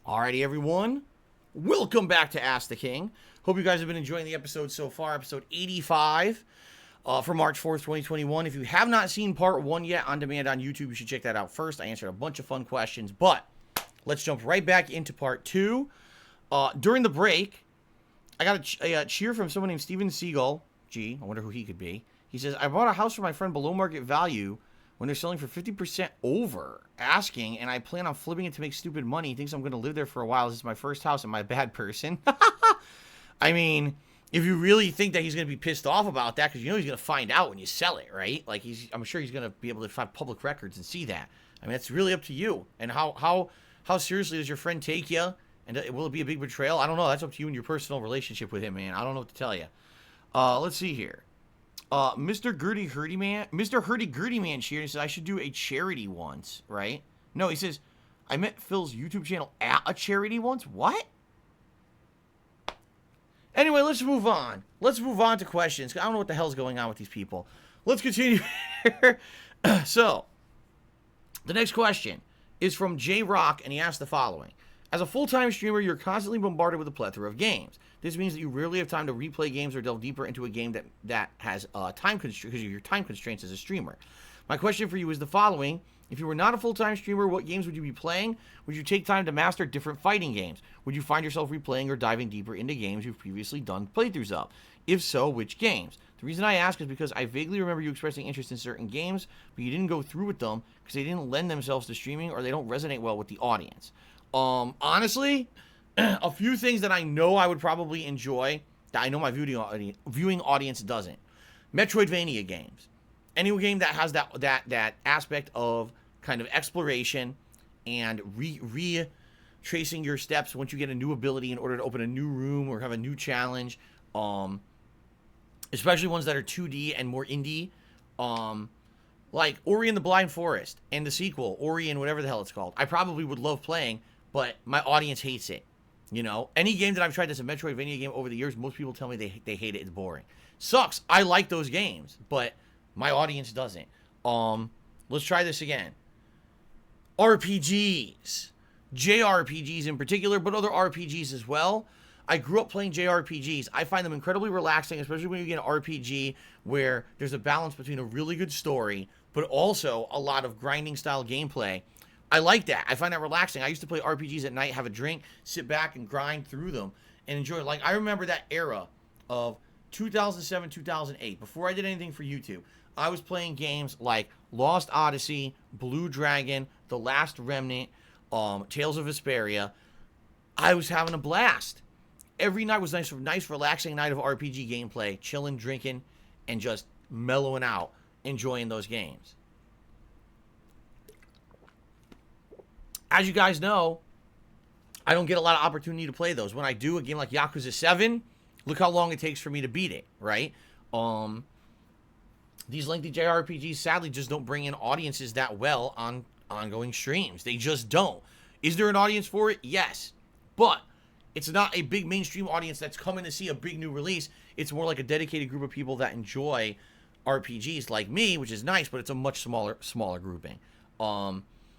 Alrighty, everyone. Welcome back to Ask the King. Hope you guys have been enjoying the episode so far. Episode 85 for March 4th, 2021. If you have not seen part 1 yet on demand on YouTube, you should check that out first. I answered a bunch of fun questions, but let's jump right back into part 2. During the break, I got a cheer from someone named Steven Siegel. Gee, I wonder who he could be. He says, I bought a house for my friend below market value when they're selling for 50% over, asking, and I plan on flipping it to make stupid money. He thinks I'm going to live there for a while. This is my first house. Am I a bad person? I mean, if you really think that he's going to be pissed off about that, because you know he's going to find out when you sell it, right? Like, I'm sure he's going to be able to find public records and see that. I mean, it's really up to you. And how seriously does your friend take you? And will it be a big betrayal? I don't know. That's up to you and your personal relationship with him, man. I don't know what to tell you. Let's see here. Mr. Hurdy Gurdy Man cheered and says I should do a charity once, right? No, he says I met Phil's YouTube channel at a charity once. What? Anyway, let's move on. Let's move on to questions. I don't know what the hell's going on with these people. Let's continue here. So, the next question is from J Rock, and he asked the following. As a full-time streamer, you're constantly bombarded with a plethora of games. This means that you rarely have time to replay games or delve deeper into a game that has time constraints because of your time constraints as a streamer. My question for you is the following. If you were not a full-time streamer, what games would you be playing? Would you take time to master different fighting games? Would you find yourself replaying or diving deeper into games you've previously done playthroughs of? If so, which games? The reason I ask is because I vaguely remember you expressing interest in certain games, but you didn't go through with them because they didn't lend themselves to streaming or they don't resonate well with the audience. Honestly, a few things that I know I would probably enjoy that I know my viewing audience doesn't. Metroidvania games. Any game that has that aspect of kind of exploration and retracing your steps once you get a new ability in order to open a new room or have a new challenge. Especially ones that are 2D and more indie. Like Ori and the Blind Forest and the sequel, Ori and whatever the hell it's called. I probably would love playing, but my audience hates it. You know, any game that I've tried that's a Metroidvania game over the years, most people tell me they hate it. It's boring. Sucks. I like those games, but my audience doesn't. Let's try this again. RPGs. JRPGs in particular, but other RPGs as well. I grew up playing JRPGs. I find them incredibly relaxing, especially when you get an RPG where there's a balance between a really good story, but also a lot of grinding style gameplay. I like that. I find that relaxing. I used to play RPGs at night, have a drink, sit back and grind through them and enjoy it. Like, I remember that era of 2007, 2008, before I did anything for YouTube. I was playing games like Lost Odyssey, Blue Dragon, The Last Remnant, Tales of Vesperia. I was having a blast. Every night was nice, relaxing night of RPG gameplay, chilling, drinking, and just mellowing out, enjoying those games. As you guys know, I don't get a lot of opportunity to play those. When I do a game like Yakuza 7, look how long it takes for me to beat it, right? These lengthy JRPGs sadly just don't bring in audiences that well on ongoing streams. They just don't. Is there an audience for it? Yes. But it's not a big mainstream audience that's coming to see a big new release. It's more like a dedicated group of people that enjoy RPGs like me, which is nice, but it's a much smaller grouping.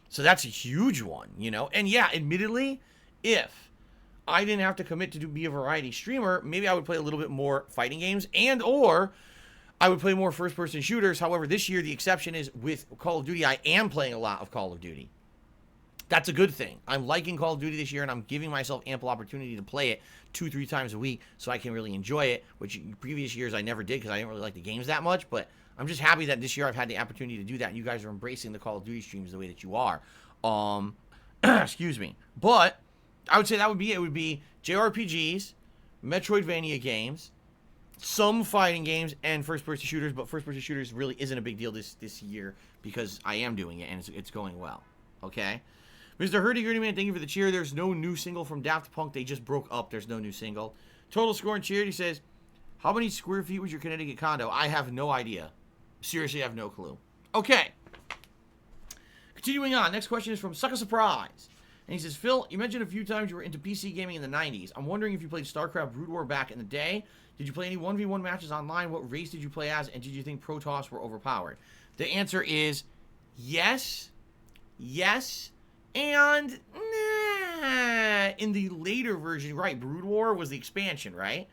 So that's a huge one, you know? And yeah, admittedly, if I didn't have to commit to be a variety streamer, maybe I would play a little bit more fighting games and or I would play more first-person shooters. However, this year the exception is with Call of Duty. I am playing a lot of Call of Duty. That's a good thing. I'm liking Call of Duty this year, and I'm giving myself ample opportunity to play it 2-3 times a week so I can really enjoy it, which previous years I never did because I didn't really like the games that much, but I'm just happy that this year I've had the opportunity to do that. You guys are embracing the Call of Duty streams the way that you are. Excuse me. But I would say that would be it. It would be JRPGs, Metroidvania games, some fighting games, and first-person shooters, but first-person shooters really isn't a big deal this year because I am doing it, and it's going well. Okay? Mr. Hurdy Gurdy Man, thank you for the cheer. There's no new single from Daft Punk. They just broke up. There's no new single. Total Score and Cheered, he says, how many square feet was your Connecticut condo? I have no idea. Seriously, I have no clue. Okay. Continuing on. Next question is from Sucker Surprise. And he says, Phil, you mentioned a few times you were into PC gaming in the 90s. I'm wondering if you played Starcraft Brood War back in the day. Did you play any 1v1 matches online? What race did you play as? And did you think Protoss were overpowered? The answer is yes, and nah. In the later version, right, Brood War was the expansion, right?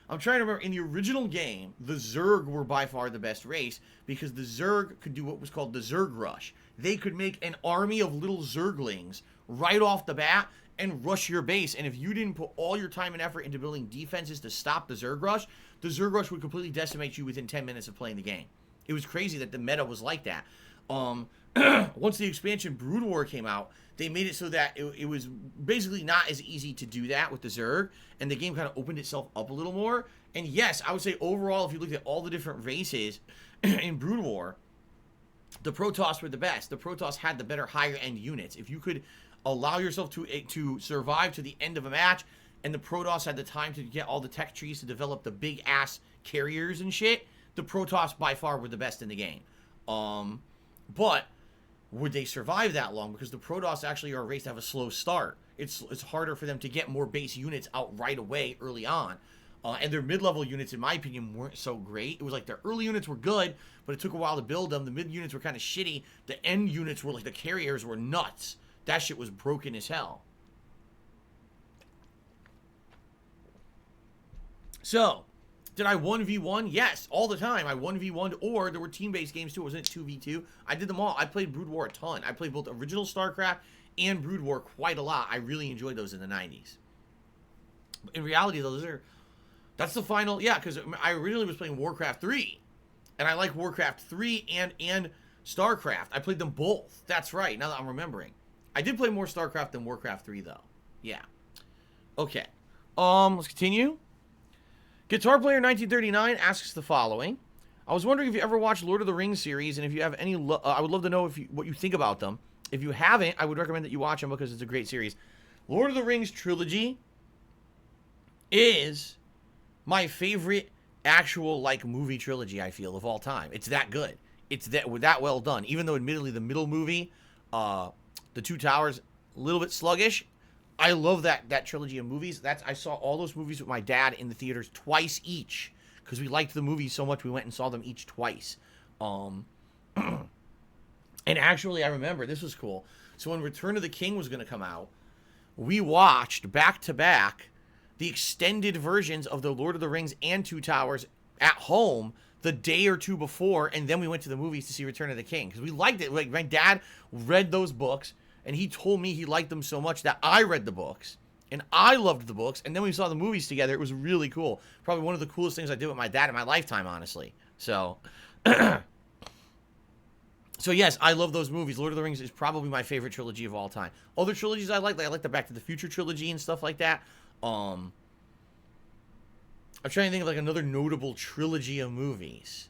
I'm trying to remember, in the original game, the Zerg were by far the best race because the Zerg could do what was called the Zerg Rush. They could make an army of little Zerglings right off the bat and rush your base. And if you didn't put all your time and effort into building defenses to stop the Zerg Rush would completely decimate you within 10 minutes of playing the game. It was crazy that the meta was like that. Once the expansion Brood War came out, they made it so that it was basically not as easy to do that with the Zerg, and the game kind of opened itself up a little more. And yes, I would say overall, if you look at all the different races in Brood War, the Protoss were the best. The Protoss had the better higher end units. If you could allow yourself to survive to the end of a match, and the Protoss had the time to get all the tech trees to develop the big ass carriers and shit, the Protoss by far were the best in the game. But would they survive that long? Because the Protoss actually are a race to have a slow start. It's harder for them to get more base units out right away early on. And their mid-level units, in my opinion, weren't so great. It was like their early units were good, but it took a while to build them. The mid units were kind of shitty. The end units were like, the carriers were nuts. That shit was broken as hell. So, did I 1v1? Yes, all the time. I 1v1'd, or there were team-based games too. Wasn't it 2v2? I did them all. I played Brood War a ton. I played both original Starcraft and Brood War quite a lot. I really enjoyed those in the 90s. In reality, though, that's the final, yeah, because I originally was playing Warcraft 3, and I like Warcraft 3 and Starcraft. I played them both. That's right, now that I'm remembering. I did play more Starcraft than Warcraft 3, though. Yeah. Okay. Let's continue. Guitar Player 1939 asks the following. I was wondering if you ever watched Lord of the Rings series, and if you have any, I would love to know what you think about them. If you haven't, I would recommend that you watch them because it's a great series. Lord of the Rings trilogy is my favorite actual, like, movie trilogy, I feel, of all time. It's that good. It's that well done. Even though, admittedly, the middle movie, The Two Towers, a little bit sluggish, I love that trilogy of movies. I saw all those movies with my dad in the theaters twice each because we liked the movies so much we went and saw them each twice. And actually, I remember, this was cool. So when Return of the King was going to come out, we watched back-to-back the extended versions of the Lord of the Rings and Two Towers at home the day or two before, and then we went to the movies to see Return of the King because we liked it. Like, my dad read those books, and he told me he liked them so much that I read the books, and I loved the books, and then we saw the movies together. It was really cool. Probably one of the coolest things I did with my dad in my lifetime, honestly. So, so yes, I love those movies. Lord of the Rings is probably my favorite trilogy of all time. Other trilogies I like the Back to the Future trilogy and stuff like that. I'm trying to think of like another notable trilogy of movies.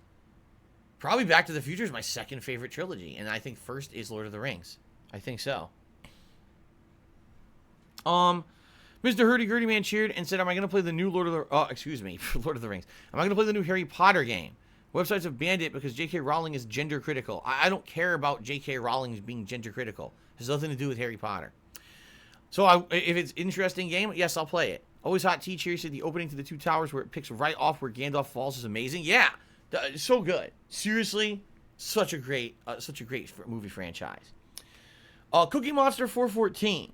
Probably Back to the Future is my second favorite trilogy, and I think first is Lord of the Rings. I think so. Mr. Hurdy-Gurdy Man cheered and said, am I going to play the new Lord of the Rings. Am I going to play the new Harry Potter game? Websites have banned it because J.K. Rowling is gender critical. I don't care about J.K. Rowling being gender critical. It has nothing to do with Harry Potter. So if it's an interesting game, yes, I'll play it. Always Hot Tea Cheer said the opening to the Two Towers where it picks right off where Gandalf falls is amazing. Yeah, so good. Seriously, such a great movie franchise. Cookie Monster 414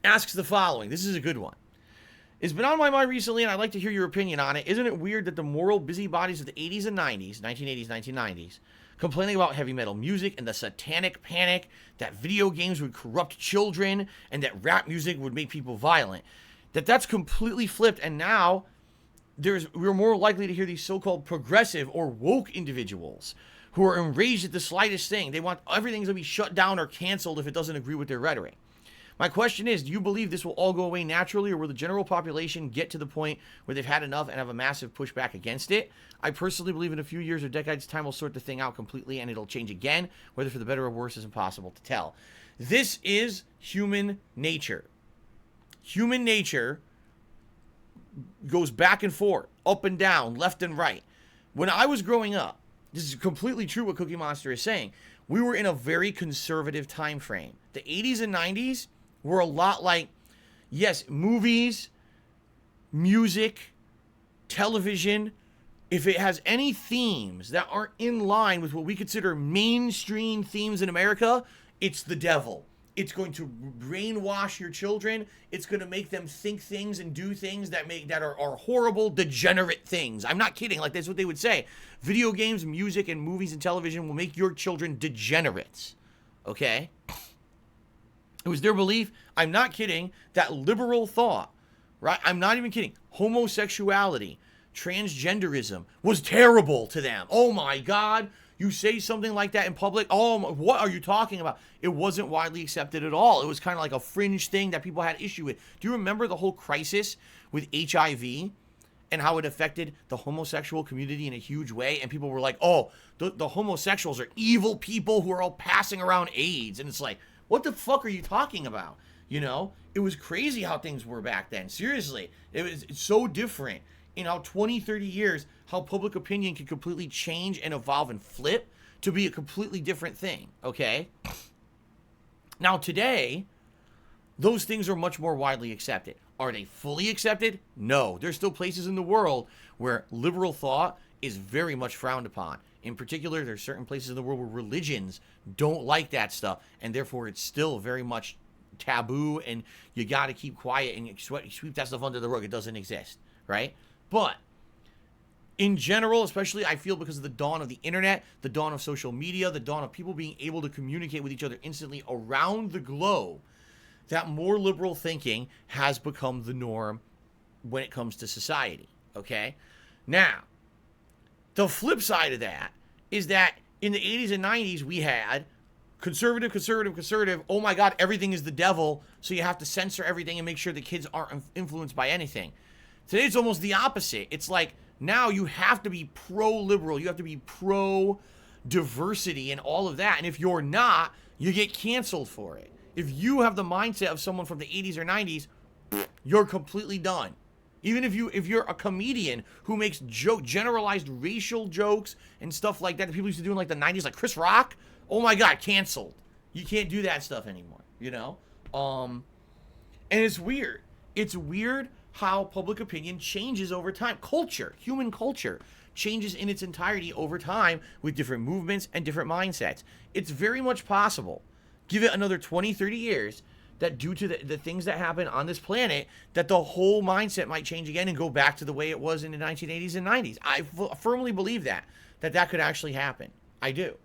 asks the following. This is a good one. It's been on my mind recently, and I'd like to hear your opinion on it. Isn't it weird that the moral busybodies of the 80s and 90s, 1980s, 1990s, complaining about heavy metal music and the satanic panic, that video games would corrupt children, and that rap music would make people violent, that's completely flipped, and now we're more likely to hear these so-called progressive or woke individuals who are enraged at the slightest thing. They want everything to be shut down or canceled if it doesn't agree with their rhetoric. My question is, do you believe this will all go away naturally, or will the general population get to the point where they've had enough and have a massive pushback against it? I personally believe in a few years or decades' time we'll sort the thing out completely and it'll change again. Whether for the better or worse is impossible to tell. This is human nature. Human nature goes back and forth, up and down, left and right. When I was growing up, this is completely true what Cookie Monster is saying. We were in a very conservative time frame. The 80s and 90s were a lot like, yes, movies, music, television. If it has any themes that aren't in line with what we consider mainstream themes in America, it's the devil. It's going to brainwash your children. It's going to make them think things and do things that are horrible, degenerate things. I'm not kidding. Like, that's what they would say. Video games, music, and movies and television will make your children degenerates. Okay? It was their belief, I'm not kidding, that liberal thought, right? I'm not even kidding. Homosexuality, transgenderism was terrible to them. Oh my God. You say something like that in public, oh, what are you talking about? It wasn't widely accepted at all. It was kind of like a fringe thing that people had issue with. Do you remember the whole crisis with HIV and how it affected the homosexual community in a huge way? And people were like, oh, the homosexuals are evil people who are all passing around AIDS. And it's like, what the fuck are you talking about? You know, it was crazy how things were back then. Seriously, it's so different. In how 20, 30 years, how public opinion can completely change and evolve and flip to be a completely different thing, okay? Now, today, those things are much more widely accepted. Are they fully accepted? No. There's still places in the world where liberal thought is very much frowned upon. In particular, there's certain places in the world where religions don't like that stuff, and therefore it's still very much taboo, and you got to keep quiet and sweep that stuff under the rug. It doesn't exist, right? But in general, especially I feel because of the dawn of the internet, the dawn of social media, the dawn of people being able to communicate with each other instantly around the globe, that more liberal thinking has become the norm when it comes to society, okay? Now, the flip side of that is that in the 80s and 90s, we had conservative, oh my God, everything is the devil, so you have to censor everything and make sure the kids aren't influenced by anything. Today, it's almost the opposite. It's like, now you have to be pro-liberal. You have to be pro-diversity and all of that. And if you're not, you get canceled for it. If you have the mindset of someone from the 80s or 90s, you're completely done. Even if you're a comedian who makes generalized racial jokes and stuff like that people used to do in like the 90s, like Chris Rock, oh my God, canceled. You can't do that stuff anymore, you know? And it's weird. It's weird how public opinion changes over time. Culture, human culture, changes in its entirety over time with different movements and different mindsets. It's very much possible, give it another 20, 30 years, that due to the things that happen on this planet, that the whole mindset might change again and go back to the way it was in the 1980s and 90s. I firmly believe that could actually happen. I do.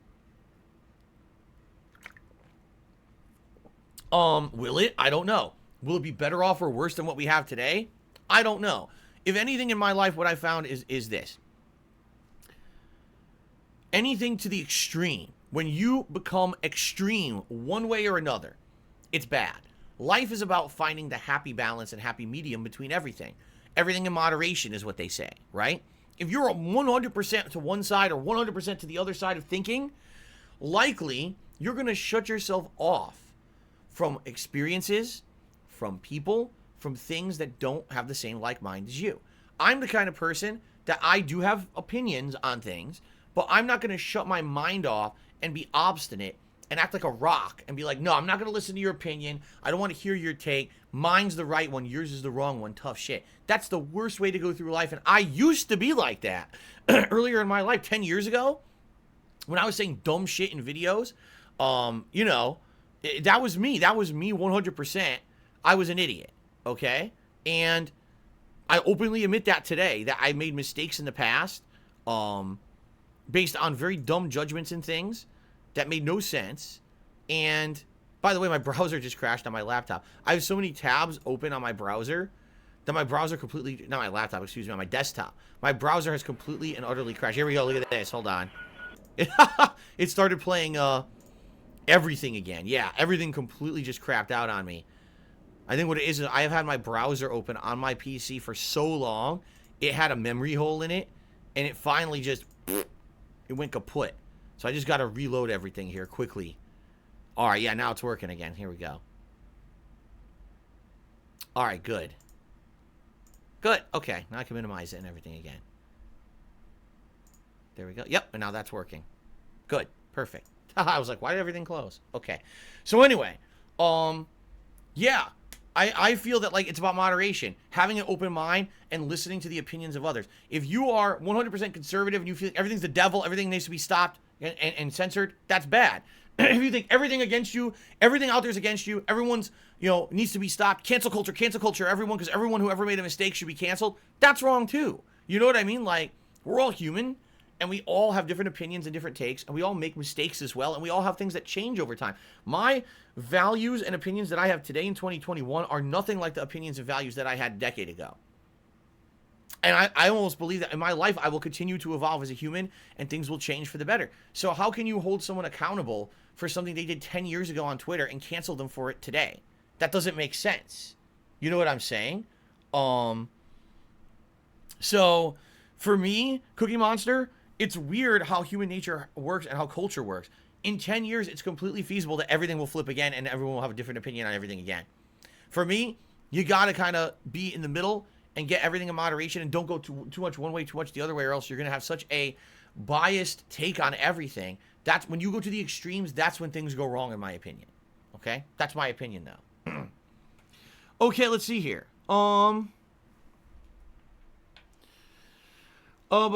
Will it? I don't know. Will it be better off or worse than what we have today? I don't know. If anything in my life, what I found is this. Anything to the extreme, when you become extreme one way or another, it's bad. Life is about finding the happy balance and happy medium between everything. Everything in moderation is what they say, right? If you're 100% to one side or 100% to the other side of thinking, likely you're going to shut yourself off from experiences, from people, from things that don't have the same like mind as you. I'm the kind of person that I do have opinions on things, but I'm not going to shut my mind off and be obstinate and act like a rock and be like, no, I'm not going to listen to your opinion. I don't want to hear your take. Mine's the right one. Yours is the wrong one. Tough shit. That's the worst way to go through life. And I used to be like that earlier in my life, 10 years ago, when I was saying dumb shit in videos. You know, that was me. That was me 100%. I was an idiot. Okay? And I openly admit that today, that I made mistakes in the past, based on very dumb judgments and things that made no sense. And by the way, my browser just crashed on my laptop. I have so many tabs open on my browser that my browser completely, not my laptop, excuse me, on my desktop. My browser has completely and utterly crashed. Here we go. Look at this. Hold on. It started playing everything again. Yeah, everything completely just crapped out on me. I think what it is I have had my browser open on my PC for so long, it had a memory hole in it, and it finally just, it went kaput. So I just got to reload everything here quickly. All right, yeah, now it's working again. Here we go. All right, good. Good, okay. Now I can minimize it and everything again. There we go. Yep, and now that's working. Good, perfect. I was like, why did everything close? Okay. So anyway, yeah. I feel that, like, it's about moderation, having an open mind and listening to the opinions of others. If you are 100% conservative and you feel like everything's the devil, everything needs to be stopped and censored, that's bad. If you think everything against you, everything out there is against you, everyone's, needs to be stopped, cancel culture, everyone, because everyone who ever made a mistake should be canceled, that's wrong too. You know what I mean? Like, we're all human, and we all have different opinions and different takes, and we all make mistakes as well, and we all have things that change over time. My values and opinions that I have today in 2021 are nothing like the opinions and values that I had a decade ago. And I almost believe that in my life, I will continue to evolve as a human, and things will change for the better. So how can you hold someone accountable for something they did 10 years ago on Twitter and cancel them for it today? That doesn't make sense. You know what I'm saying? So for me, Cookie Monster, it's weird how human nature works and how culture works. In 10 years, it's completely feasible that everything will flip again and everyone will have a different opinion on everything again. For me, you got to kind of be in the middle and get everything in moderation, and don't go too much one way, too much the other way, or else you're going to have such a biased take on everything. That's when you go to the extremes, that's when things go wrong, in my opinion. Okay? That's my opinion, though. Okay, let's see here. Wilson of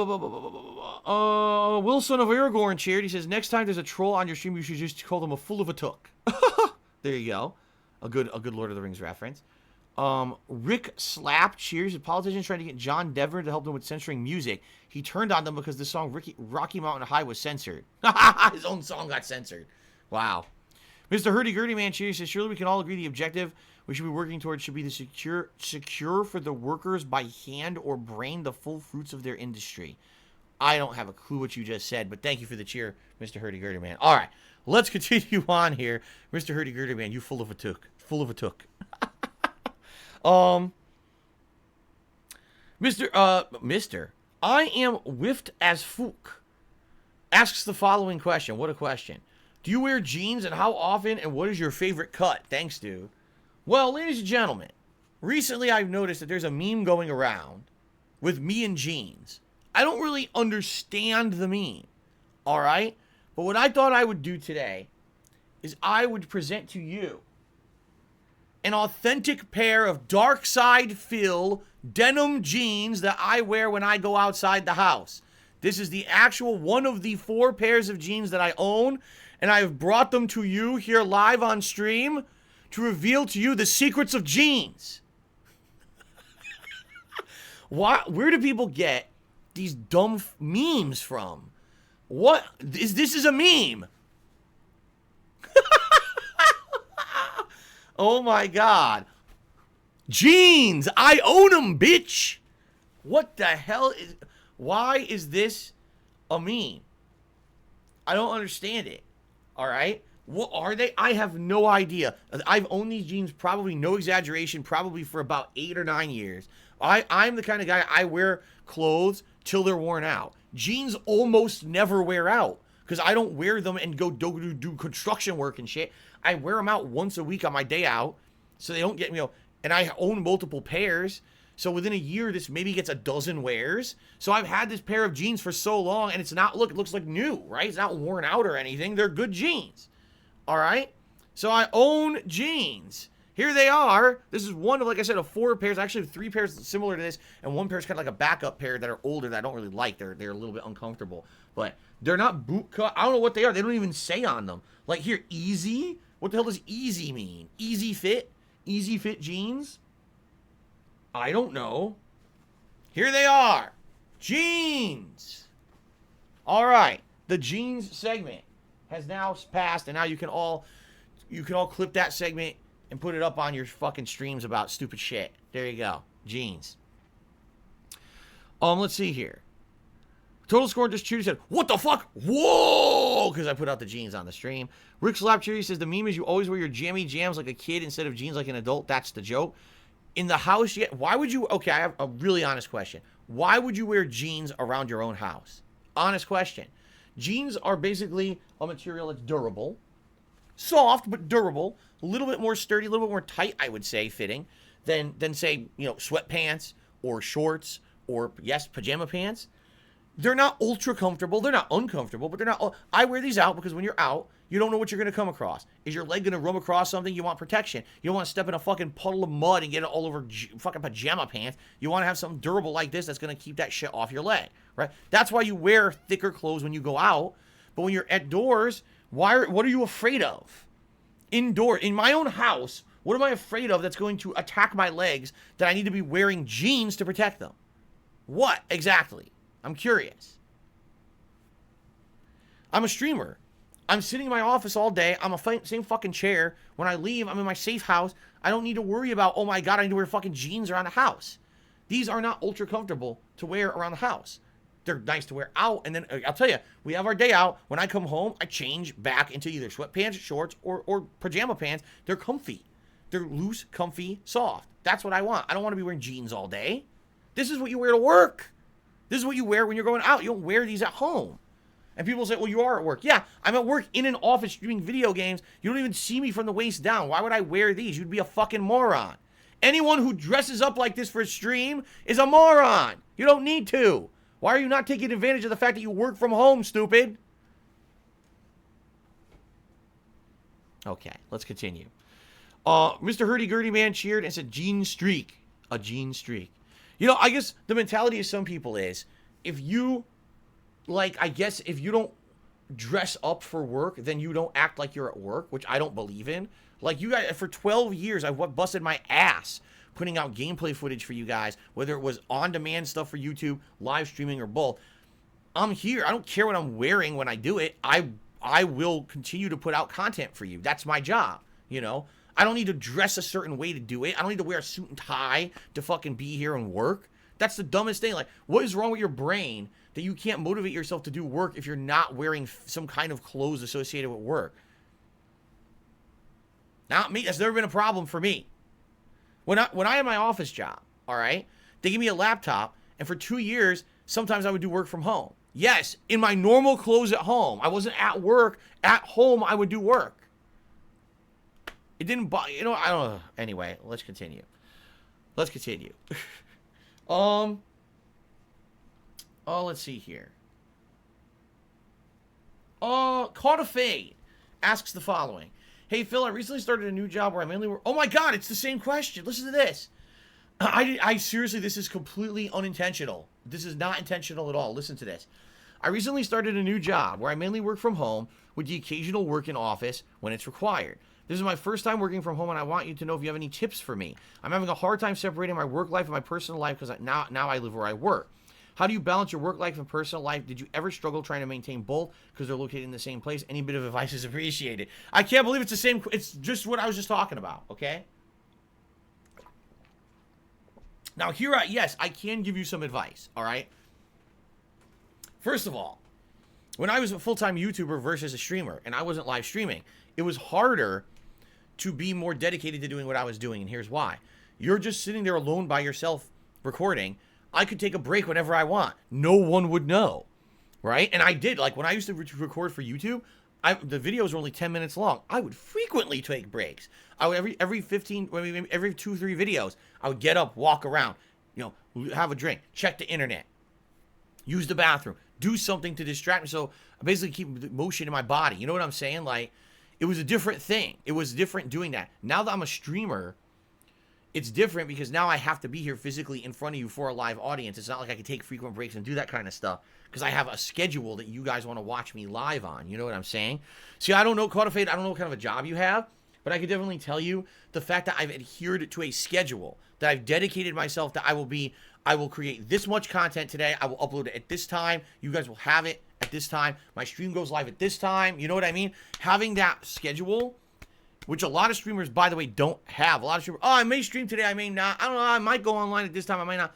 Aragorn cheered. He says, next time there's a troll on your stream, you should just call them a fool of a took. There you go. A good Lord of the Rings reference. Rick Slap cheers. A politician trying to get John Denver to help them with censoring music. He turned on them because the song Rocky Mountain High was censored. His own song got censored. Wow. Mr. Hurdy-Gurdy Man cheers. Says, surely we can all agree the objective we should be working towards should be the secure for the workers by hand or brain the full fruits of their industry. I don't have a clue what you just said, but thank you for the cheer, Mr. Hurdy-Gurdy Man. All right, let's continue on here. Mr. Hurdy-Gurdy Man, you full of a took. Full of a took. Mr. I am whiffed as Fook asks the following question. What a question. Do you wear jeans, and how often, and what is your favorite cut? Thanks, dude. Well, ladies and gentlemen, recently I've noticed that there's a meme going around with me in jeans. I don't really understand the meme, all right? But what I thought I would do today is I would present to you an authentic pair of Dark Side Phil denim jeans that I wear when I go outside the house. This is the actual one of the 4 pairs of jeans that I own, and I have brought them to you here live on stream to reveal to you the secrets of jeans. Where do people get these dumb memes from? What is this? Is a meme? Oh my God. Jeans! I own them, bitch! What the hell is... Why is this a meme? I don't understand it. Alright? What are they? I have no idea. I've owned these jeans, probably, no exaggeration, probably for about 8 or 9 years. I'm the kind of guy, I wear clothes till they're worn out. Jeans almost never wear out, because I don't wear them and go do construction work and shit. I wear them out once a week on my day out, so they don't get, and I own multiple pairs, so within a year, this maybe gets a dozen wears. So I've had this pair of jeans for so long, and it's not, look, it looks like new, right? It's not worn out or anything. They're good jeans, all right? So I own jeans. Here they are. This is one of, like I said, of 4 pairs. I actually have 3 pairs similar to this, and 1 pair is kind of like a backup pair that are older that I don't really like. They're a little bit uncomfortable, but they're not boot cut. I don't know what they are. They don't even say on them. Like here, easy. What the hell does easy mean? Easy fit? Easy fit jeans? I don't know. Here they are. Jeans. All right. The jeans segment has now passed, and now you can all clip that segment and put it up on your fucking streams about stupid shit. There you go. Jeans. Let's see here. Total Score just cheered, said, what the fuck? Whoa! Because I put out the jeans on the stream. Rick Slapcherry says, the meme is you always wear your jammy jams like a kid instead of jeans like an adult. That's the joke. In the house, why would you... Okay, I have a really honest question. Why would you wear jeans around your own house? Honest question. Jeans are basically a material that's durable. Soft, but durable. A little bit more sturdy, a little bit more tight, I would say, fitting, than say, sweatpants or shorts or, yes, pajama pants. They're not ultra comfortable. They're not uncomfortable, but they're not... I wear these out because when you're out, you don't know what you're going to come across. Is your leg going to rub across something? You want protection. You don't want to step in a fucking puddle of mud and get it all over fucking pajama pants. You want to have something durable like this that's going to keep that shit off your leg, right? That's why you wear thicker clothes when you go out. But when you're outdoors, What are you afraid of? Indoor, in my own house, what am I afraid of that's going to attack my legs that I need to be wearing jeans to protect them? What exactly? I'm curious. I'm a streamer. I'm sitting in my office all day. I'm a same fucking chair. When I leave, I'm in my safe house. I don't need to worry about, oh my God, I need to wear fucking jeans around the house. These are not ultra comfortable to wear around the house. They're nice to wear out. And then I'll tell you, we have our day out. When I come home, I change back into either sweatpants, shorts, or pajama pants. They're comfy. They're loose, comfy, soft. That's what I want. I don't want to be wearing jeans all day. This is what you wear to work. This is what you wear when you're going out. You don't wear these at home. And people say, well, you are at work. Yeah, I'm at work in an office streaming video games. You don't even see me from the waist down. Why would I wear these? You'd be a fucking moron. Anyone who dresses up like this for a stream is a moron. You don't need to. Why are you not taking advantage of the fact that you work from home, stupid? Okay, let's continue. Mr. Hurdy-Gurdy Man cheered and said, jean streak. A jean streak. You know, I guess the mentality of some people is, if you... like, I guess if you don't dress up for work, then you don't act like you're at work, which I don't believe in. Like, you guys, for 12 years, I've busted my ass putting out gameplay footage for you guys, whether it was on-demand stuff for YouTube, live streaming, or both. I'm here. I don't care what I'm wearing when I do it. I will continue to put out content for you. That's my job, you know? I don't need to dress a certain way to do it. I don't need to wear a suit and tie to fucking be here and work. That's the dumbest thing. Like, what is wrong with your brain that you can't motivate yourself to do work if you're not wearing some kind of clothes associated with work? Not me. That's never been a problem for me. When I had my office job, all right, they gave me a laptop, and for 2 years, sometimes I would do work from home. Yes, in my normal clothes at home. I wasn't at work. At home, I would do work. It didn't bother, you know, I don't know. Anyway, let's continue. Let's continue. Oh, let's see here. Caught a Fade asks the following. Hey, Phil, I recently started a new job where I mainly work... Oh, my God, it's the same question. Listen to this. I seriously, this is completely unintentional. This is not intentional at all. Listen to this. I recently started a new job where I mainly work from home with the occasional work in office when it's required. This is my first time working from home, and I want you to know if you have any tips for me. I'm having a hard time separating my work life and my personal life because now I live where I work. How do you balance your work life and personal life? Did you ever struggle trying to maintain both because they're located in the same place? Any bit of advice is appreciated. I can't believe it's the same. It's just what I was just talking about, okay? Now, yes, I can give you some advice, all right? First of all, when I was a full-time YouTuber versus a streamer, and I wasn't live streaming, it was harder to be more dedicated to doing what I was doing, and here's why. You're just sitting there alone by yourself recording. I could take a break whenever I want. No one would know, right? And I did. Like, when I used to record for YouTube, the videos were only 10 minutes long. I would frequently take breaks. I would every 2 or 3 videos, I would get up, walk around, you know, have a drink, check the internet, use the bathroom, do something to distract me. So I basically keep motion in my body. You know what I'm saying? Like, it was a different thing. It was different doing that. Now that I'm a streamer, it's different because now I have to be here physically in front of you for a live audience. It's not like I can take frequent breaks and do that kind of stuff because I have a schedule that you guys want to watch me live on. You know what I'm saying? See, I don't know, Caught a Fade, I don't know what kind of a job you have, but I can definitely tell you the fact that I've adhered to a schedule, that I've dedicated myself, that I will create this much content today. I will upload it at this time. You guys will have it at this time. My stream goes live at this time. You know what I mean? Having that schedule, which a lot of streamers, by the way, don't have. A lot of streamers, oh, I may stream today, I may not. I don't know, I might go online at this time, I might not.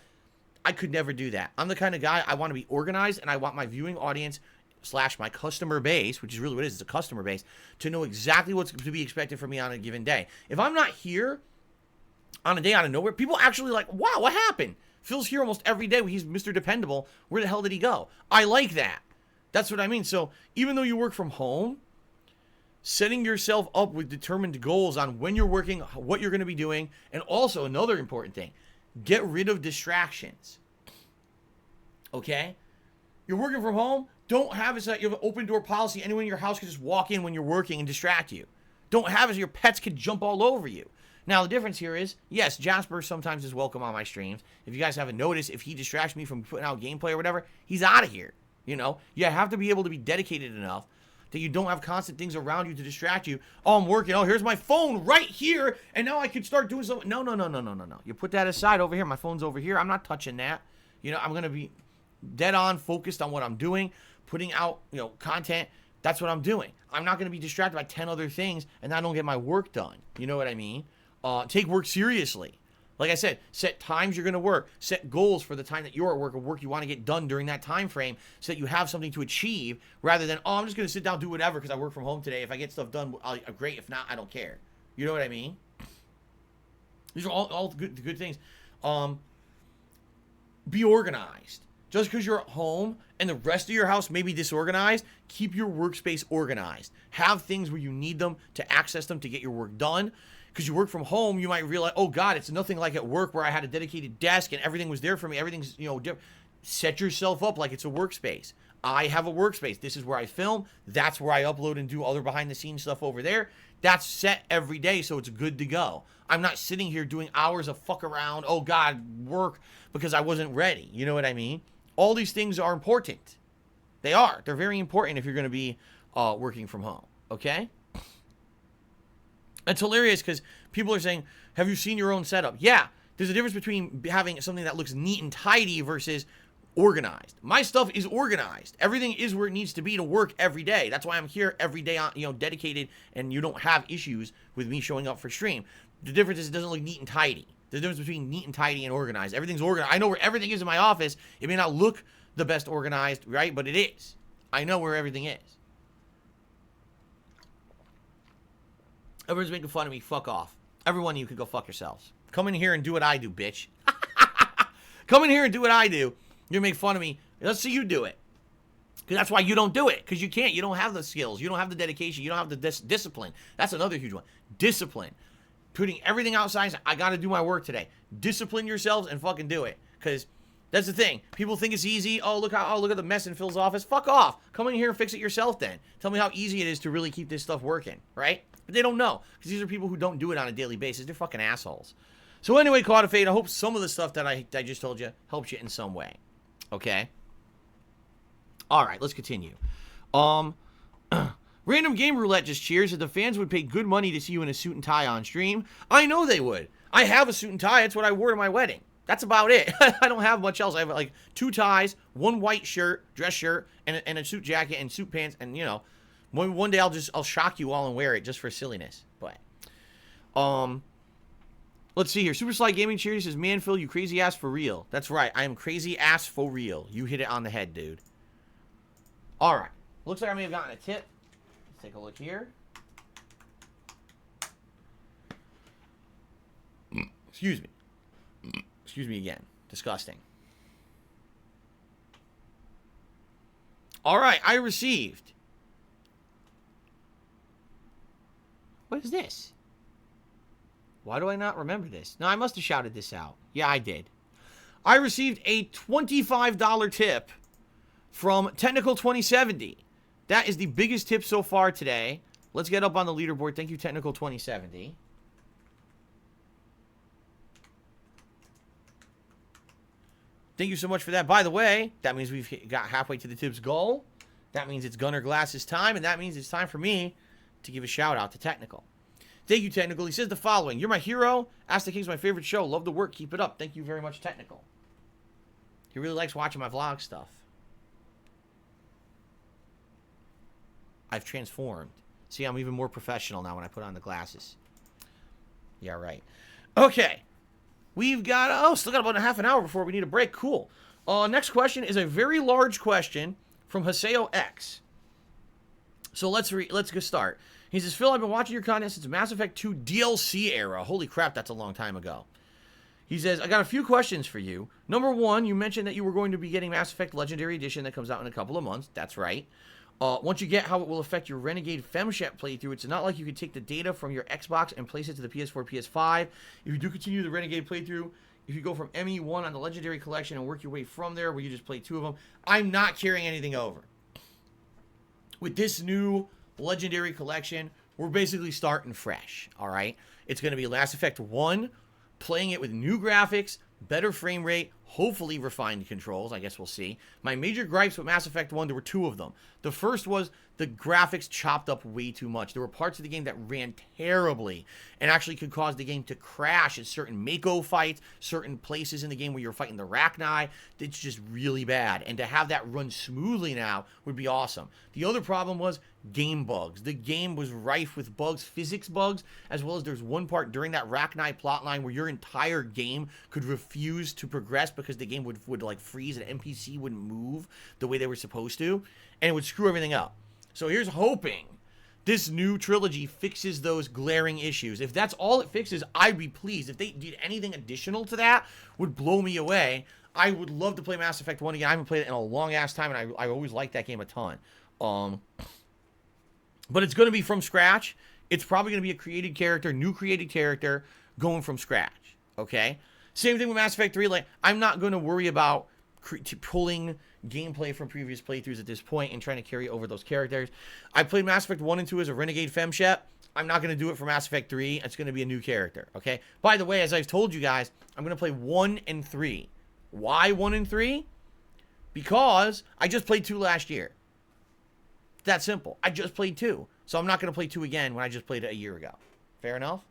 I could never do that. I'm the kind of guy, I want to be organized, and I want my viewing audience / my customer base, which is really what it is, it's a customer base, to know exactly what's to be expected from me on a given day. If I'm not here on a day out of nowhere, people actually like, wow, what happened? Phil's here almost every day. He's Mr. Dependable. Where the hell did he go? I like that. That's what I mean. So even though you work from home, setting yourself up with determined goals on when you're working, what you're going to be doing, and also another important thing, get rid of distractions. Okay? You're working from home, don't have it so that you have an open door policy. Anyone in your house can just walk in when you're working and distract you. Don't have it so your pets could jump all over you. Now, the difference here is, yes, Jasper sometimes is welcome on my streams. If you guys haven't noticed, if he distracts me from putting out gameplay or whatever, he's out of here. You know, you have to be able to be dedicated enough that you don't have constant things around you to distract you. Oh, I'm working. Oh, here's my phone right here, and now I can start doing something. No, no, no, no, no, no, no. You put that aside over here. My phone's over here. I'm not touching that. You know, I'm going to be dead on focused on what I'm doing, putting out, you know, content. That's what I'm doing. I'm not going to be distracted by 10 other things and I don't get my work done. You know what I mean? Take work seriously. Like I said, set times you're going to work. Set goals for the time that you're at work or work you want to get done during that time frame so that you have something to achieve rather than, oh, I'm just going to sit down and do whatever because I work from home today. If I get stuff done, great. If not, I don't care. You know what I mean? These are all good things. Be organized. Just because you're at home and the rest of your house may be disorganized, keep your workspace organized. Have things where you need them to access them to get your work done. Because you work from home, you might realize, oh God, it's nothing like at work where I had a dedicated desk and everything was there for me. Everything's, you know, different. Set yourself up like it's a workspace. I have a workspace. This is where I film. That's where I upload and do other behind the scenes stuff over there. That's set every day, so it's good to go. I'm not sitting here doing hours of fuck around, oh God, work, because I wasn't ready. You know what I mean? All these things are important. They are. They're very important if you're going to be working from home. Okay? It's hilarious because people are saying, have you seen your own setup? Yeah. There's a difference between having something that looks neat and tidy versus organized. My stuff is organized. Everything is where it needs to be to work every day. That's why I'm here every day, you know, dedicated, and you don't have issues with me showing up for stream. The difference is it doesn't look neat and tidy. There's a difference between neat and tidy and organized. Everything's organized. I know where everything is in my office. It may not look the best organized, right? But it is. I know where everything is. Everyone's making fun of me. Fuck off. Everyone, you can go fuck yourselves. Come in here and do what I do, bitch. Come in here and do what I do. You make fun of me. Let's see you do it. Because that's why you don't do it. Because you can't. You don't have the skills. You don't have the dedication. You don't have the discipline. That's another huge one. Discipline. Putting everything outside. I got to do my work today. Discipline yourselves and fucking do it. Because that's the thing. People think it's easy. Oh, look at the mess in Phil's office. Fuck off. Come in here and fix it yourself then. Tell me how easy it is to really keep this stuff working. Right? But they don't know. Because these are people who don't do it on a daily basis. They're fucking assholes. So anyway, Caught of Fate, I hope some of the stuff that I just told you helps you in some way. Okay? Alright, let's continue. Random Game Roulette just cheers that the fans would pay good money to see you in a suit and tie on stream. I know they would. I have a suit and tie. It's what I wore to my wedding. That's about it. I don't have much else. I have like 2 ties, 1 white shirt, dress shirt, and a suit jacket and suit pants. And, you know, one day I'll shock you all and wear it just for silliness. But, let's see here. Super Sly Gaming Cheers says, man, Phil, you crazy ass for real. That's right. I am crazy ass for real. You hit it on the head, dude. All right. Looks like I may have gotten a tip. Let's take a look here. Excuse me. Excuse me again. Disgusting. All right. I received. What is this? Why do I not remember this? No, I must have shouted this out. Yeah, I did. I received a $25 tip from Technical 2070. That is the biggest tip so far today. Let's get up on the leaderboard. Thank you, Technical 2070. Thank you so much for that. By the way, that means we've got halfway to the tips goal. That means it's Gunner Glass's time, and that means it's time for me to give a shout out to Technical. Thank you, Technical. He says the following. You're my hero. Ask the King's my favorite show. Love the work. Keep it up. Thank you very much, Technical. He really likes watching my vlog stuff. I've transformed. See, I'm even more professional now when I put on the glasses. Yeah, right. Okay. We've got, still got about a half an hour before we need a break. Cool. Next question is a very large question from Haseo X. So let's go start. He says, Phil, I've been watching your content since Mass Effect 2 DLC era. Holy crap, that's a long time ago. He says, I got a few questions for you. Number 1, you mentioned that you were going to be getting Mass Effect Legendary Edition that comes out in a couple of months. That's right. Once you get how it will affect your Renegade FemShep playthrough, it's not like you could take the data from your Xbox and place it to the PS4, PS5. If you do continue the Renegade playthrough, if you go from ME1 on the Legendary Collection and work your way from there, where you just play 2 of them, I'm not carrying anything over. With this new Legendary Collection, we're basically starting fresh, all right? It's going to be Mass Effect 1, playing it with new graphics, better frame rate, hopefully refined controls. I guess we'll see. My major gripes with Mass Effect 1, there were two of them. The first was the graphics chopped up way too much. There were parts of the game that ran terribly and actually could cause the game to crash at certain Mako fights, certain places in the game where you're fighting the Rachni. It's just really bad. And to have that run smoothly now would be awesome. The other problem was game bugs. The game was rife with bugs, physics bugs, as well as there's one part during that Rachni plotline where your entire game could refuse to progress because the game would like freeze and NPC wouldn't move the way they were supposed to, and it would screw everything up. So here's hoping this new trilogy fixes those glaring issues. If that's all it fixes, I'd be pleased. If they did anything additional to that, would blow me away. I would love to play Mass Effect 1 again. I haven't played it in a long ass time, and I always liked that game a ton. But it's going to be from scratch. It's probably going to be a created character, new created character, going from scratch. Okay? Same thing with Mass Effect 3. Like, I'm not going to worry about pulling gameplay from previous playthroughs at this point and trying to carry over those characters. I played Mass Effect 1 and 2 as a Renegade Femshep. I'm not going to do it for Mass Effect 3. It's going to be a new character. Okay? By the way, as I've told you guys, I'm going to play 1 and 3. Why 1 and 3? Because I just played 2 last year. That simple. I just played 2. So I'm not going to play 2 again when I just played it a year ago. Fair enough?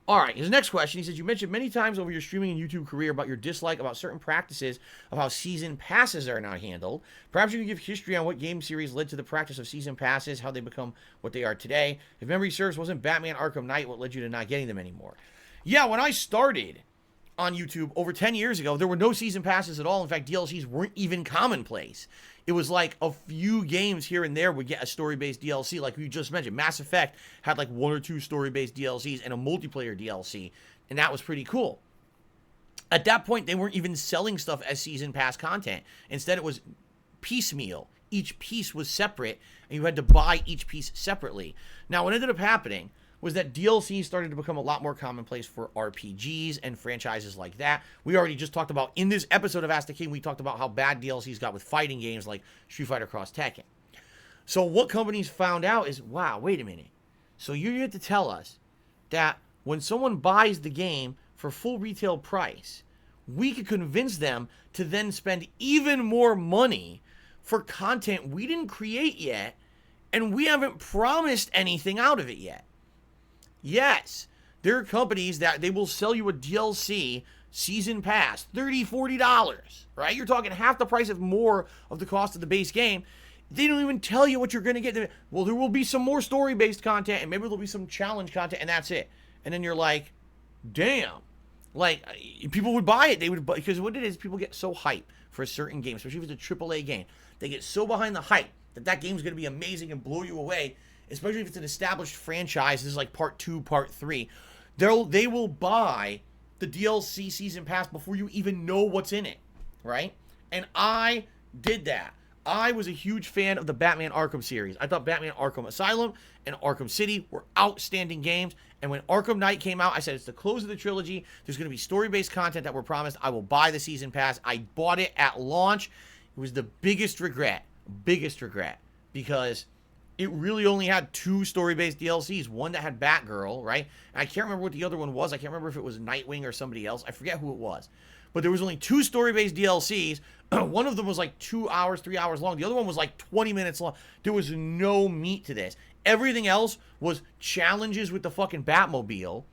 All right, his next question, he says, you mentioned many times over your streaming and YouTube career about your dislike about certain practices of how season passes are now handled. Perhaps you can give history on what game series led to the practice of season passes, how they become what they are today. If memory serves, wasn't Batman Arkham Knight what led you to not getting them anymore? Yeah, when I started on YouTube over 10 years ago, there were no season passes at all. In fact, DLCs weren't even commonplace. It was like a few games here and there would get a story-based DLC, like we just mentioned. Mass Effect had like 1 or 2 story-based DLCs and a multiplayer DLC, and that was pretty cool. At that point, they weren't even selling stuff as season pass content. Instead, it was piecemeal. Each piece was separate, and you had to buy each piece separately. Now, what ended up happening was that DLC started to become a lot more commonplace for RPGs and franchises like that. We already just talked about, in this episode of Ask the King, we talked about how bad DLCs got with fighting games like Street Fighter Cross Tekken. So what companies found out is, wow, wait a minute. So you get to tell us that when someone buys the game for full retail price, we could convince them to then spend even more money for content we didn't create yet, and we haven't promised anything out of it yet. Yes, there are companies that they will sell you a DLC season pass, $30, $40, right? You're talking half the price of more of the cost of the base game. They don't even tell you what you're going to get. Well, there will be some more story-based content, and maybe there'll be some challenge content, and that's it. And then you're like, damn. Like, people would buy it. They would, because what it is, people get so hyped for a certain game, especially if it's a AAA game. They get so behind the hype that that game's going to be amazing and blow you away, especially if it's an established franchise. This is like part 2, part 3. They will buy the DLC season pass before you even know what's in it, right? And I did that. I was a huge fan of the Batman Arkham series. I thought Batman Arkham Asylum and Arkham City were outstanding games. And when Arkham Knight came out, I said, it's the close of the trilogy. There's going to be story-based content that we're promised. I will buy the season pass. I bought it at launch. It was the biggest regret, because it really only had 2 story-based DLCs. One that had Batgirl, right? And I can't remember what the other one was. I can't remember if it was Nightwing or somebody else. I forget who it was. But there was only 2 story-based DLCs. One of them was like 2 hours, 3 hours long. The other one was like 20 minutes long. There was no meat to this. Everything else was challenges with the fucking Batmobile,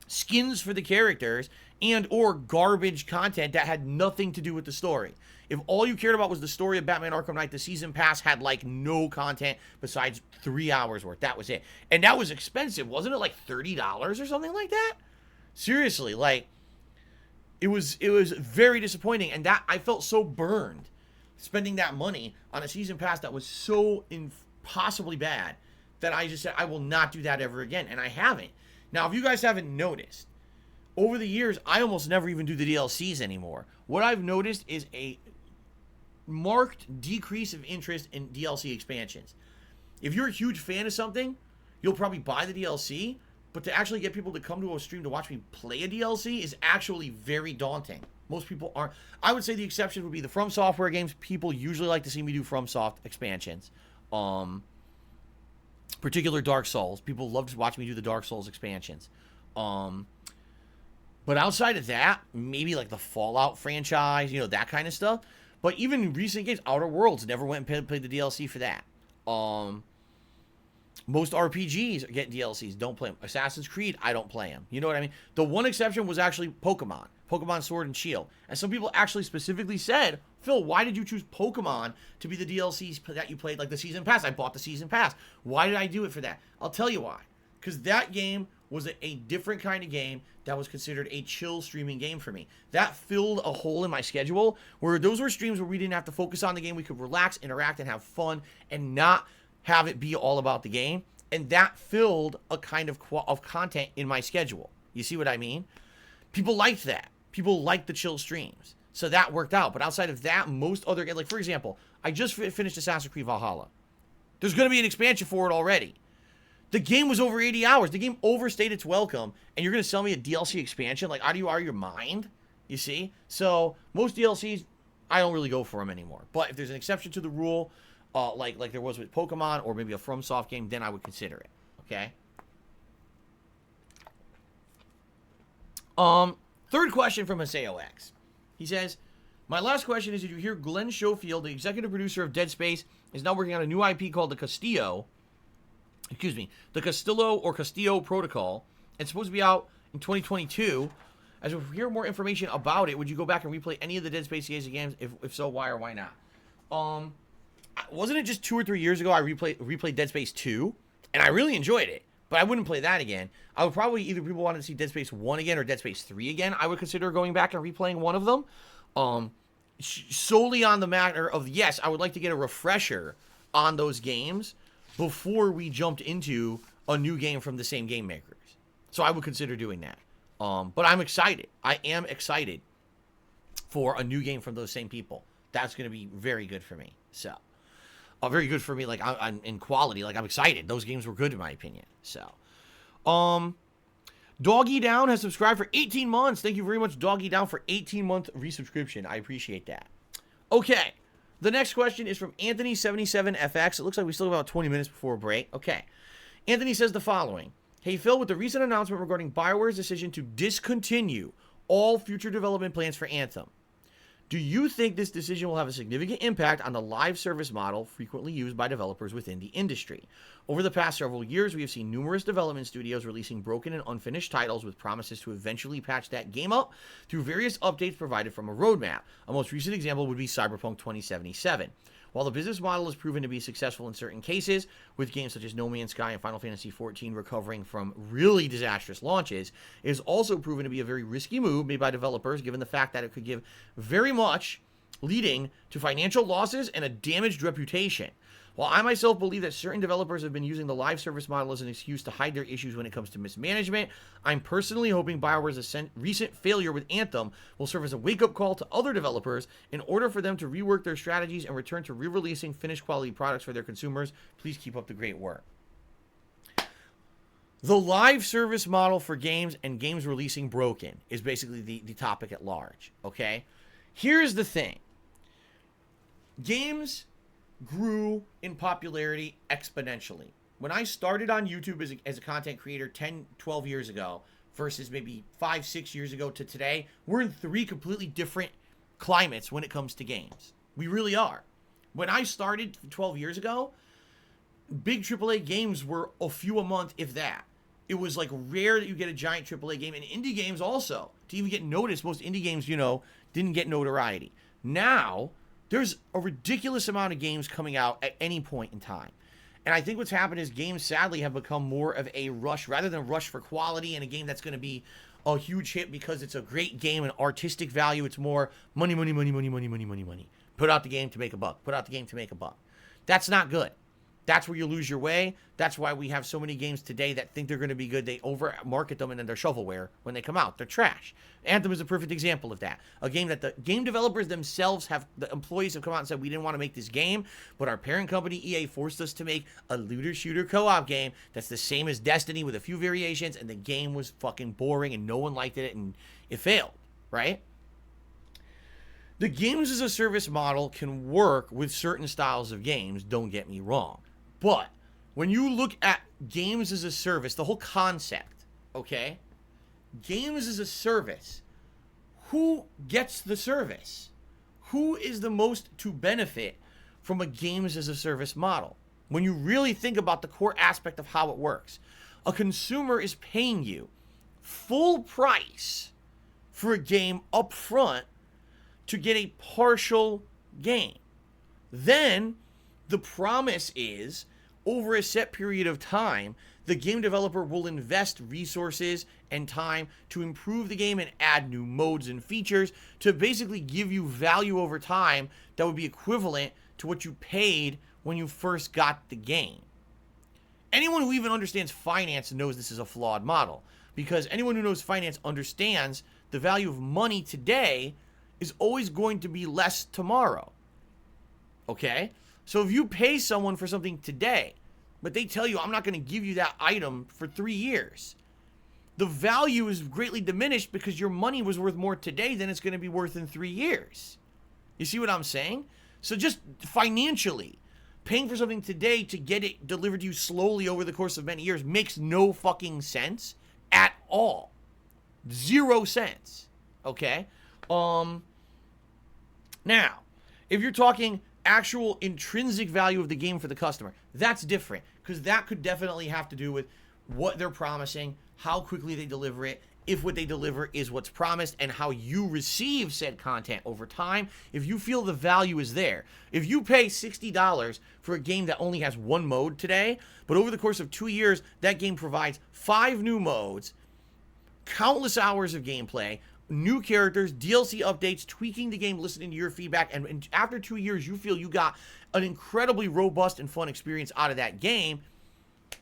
skins for the characters, and or garbage content that had nothing to do with the story. If all you cared about was the story of Batman Arkham Knight, the season pass had like no content besides 3 hours worth. That was it. And that was expensive. Wasn't it like $30 or something like that? Seriously, like, it was very disappointing. And that, I felt so burned spending that money on a season pass that was so impossibly bad that I just said, I will not do that ever again. And I haven't. Now, if you guys haven't noticed, over the years, I almost never even do the DLCs anymore. What I've noticed is a marked decrease of interest in DLC expansions. If you're a huge fan of something, you'll probably buy the DLC, but to actually get people to come to a stream to watch me play a DLC is actually very daunting. Most people aren't. I would say the exception would be the From Software games. People usually like to see me do FromSoft expansions. Particular Dark Souls. People love to watch me do the Dark Souls expansions. But outside of that, maybe like the Fallout franchise, that kind of stuff. But even recent games, Outer Worlds, never went and played the DLC for that. Most RPGs get DLCs, don't play them. Assassin's Creed, I don't play them. You know what I mean? The one exception was actually Pokemon Sword and Shield. And some people actually specifically said, Phil, why did you choose Pokemon to be the DLCs that you played, like the Season Pass? I bought the Season Pass. Why did I do it for that? I'll tell you why. Because that game was a different kind of game that was considered a chill streaming game for me. That filled a hole in my schedule where those were streams where we didn't have to focus on the game. We could relax, interact, and have fun and not have it be all about the game. And that filled a kind of content in my schedule. You see what I mean? People liked that. People liked the chill streams. So that worked out. But outside of that, most other games, like for example, I just finished Assassin's Creed Valhalla. There's going to be an expansion for it already. The game was over 80 hours. The game overstayed its welcome. And you're going to sell me a DLC expansion? Like, out of your mind? You see? So most DLCs, I don't really go for them anymore. But if there's an exception to the rule, like there was with Pokemon or maybe a FromSoft game, then I would consider it. Okay? Third question from Haseo X. He says, my last question is, did you hear Glenn Schofield, the executive producer of Dead Space, is now working on a new IP called the Castillo or Castillo Protocol. It's supposed to be out in 2022. As we hear more information about it, would you go back and replay any of the Dead Space games? If so, why or why not? Wasn't it just 2 or 3 years ago I replayed Dead Space 2? And I really enjoyed it. But I wouldn't play that again. I would probably either people wanted to see Dead Space 1 again or Dead Space 3 again. I would consider going back and replaying one of them. Solely on the matter of, yes, I would like to get a refresher on those games before we jumped into a new game from the same game makers. So I would consider doing that. But I'm excited. I am excited for a new game from those same people. That's going to be very good for me. So, very good for me, like, I'm in quality. Like, I'm excited. Those games were good, in my opinion. So, Doggy Down has subscribed for 18 months. Thank you very much, Doggy Down, for 18-month resubscription. I appreciate that. Okay. The next question is from Anthony77FX. It looks like we still have about 20 minutes before a break. Okay. Anthony says the following. Hey, Phil, with the recent announcement regarding BioWare's decision to discontinue all future development plans for Anthem, do you think this decision will have a significant impact on the live service model frequently used by developers within the industry? Over the past several years, we have seen numerous development studios releasing broken and unfinished titles with promises to eventually patch that game up through various updates provided from a roadmap. A most recent example would be Cyberpunk 2077. While the business model has proven to be successful in certain cases, with games such as No Man's Sky and Final Fantasy XIV recovering from really disastrous launches, it has also proven to be a very risky move made by developers, given the fact that it could give very much leading to financial losses and a damaged reputation. While I myself believe that certain developers have been using the live service model as an excuse to hide their issues when it comes to mismanagement, I'm personally hoping BioWare's recent failure with Anthem will serve as a wake-up call to other developers in order for them to rework their strategies and return to re-releasing finished quality products for their consumers. Please keep up the great work. The live service model for games and games releasing broken is basically the topic at large, okay? Here's the thing. Games grew in popularity exponentially. When I started on YouTube as a content creator 10, 12 years ago versus maybe 5, 6 years ago to today, we're in 3 completely different climates when it comes to games. We really are. When I started 12 years ago, big AAA games were a few a month, if that. It was like rare that you get a giant AAA game, and indie games also. To even get noticed, most indie games, didn't get notoriety. Now, there's a ridiculous amount of games coming out at any point in time. And I think what's happened is games, sadly, have become more of a rush, rather than rush for quality and a game that's going to be a huge hit because it's a great game and artistic value. It's more money, money, money, money, money, money, money, money. Put out the game to make a buck. Put out the game to make a buck. That's not good. That's where you lose your way. That's why we have so many games today that think they're going to be good. They over-market them and then they're shovelware when they come out. They're trash. Anthem is a perfect example of that. A game that the game developers themselves the employees have come out and said, we didn't want to make this game, but our parent company, EA, forced us to make a looter-shooter co-op game that's the same as Destiny with a few variations, and the game was fucking boring and no one liked it and it failed, right? The games as a service model can work with certain styles of games, don't get me wrong. But when you look at games as a service, the whole concept, okay, games as a service, who gets the service? Who is the most to benefit from a games as a service model? When you really think about the core aspect of how it works, a consumer is paying you full price for a game up front to get a partial game. Then the promise is, over a set period of time, the game developer will invest resources and time to improve the game and add new modes and features to basically give you value over time that would be equivalent to what you paid when you first got the game. Anyone who even understands finance knows this is a flawed model, because anyone who knows finance understands the value of money today is always going to be less tomorrow. Okay? So if you pay someone for something today, but they tell you, I'm not going to give you that item for 3 years, the value is greatly diminished because your money was worth more today than it's going to be worth in 3 years. You see what I'm saying? So just financially, paying for something today to get it delivered to you slowly over the course of many years makes no fucking sense at all. 0 cents. Okay? Now, if you're talking actual intrinsic value of the game for the customer, that's different, because that could definitely have to do with what they're promising, how quickly they deliver it, if what they deliver is what's promised, and how you receive said content over time. If you feel the value is there, if you pay $60 for a game that only has 1 mode today, but over the course of 2 years that game provides 5 new modes, countless hours of gameplay, new characters, DLC updates, tweaking the game, listening to your feedback, and after 2 years you feel you got an incredibly robust and fun experience out of that game,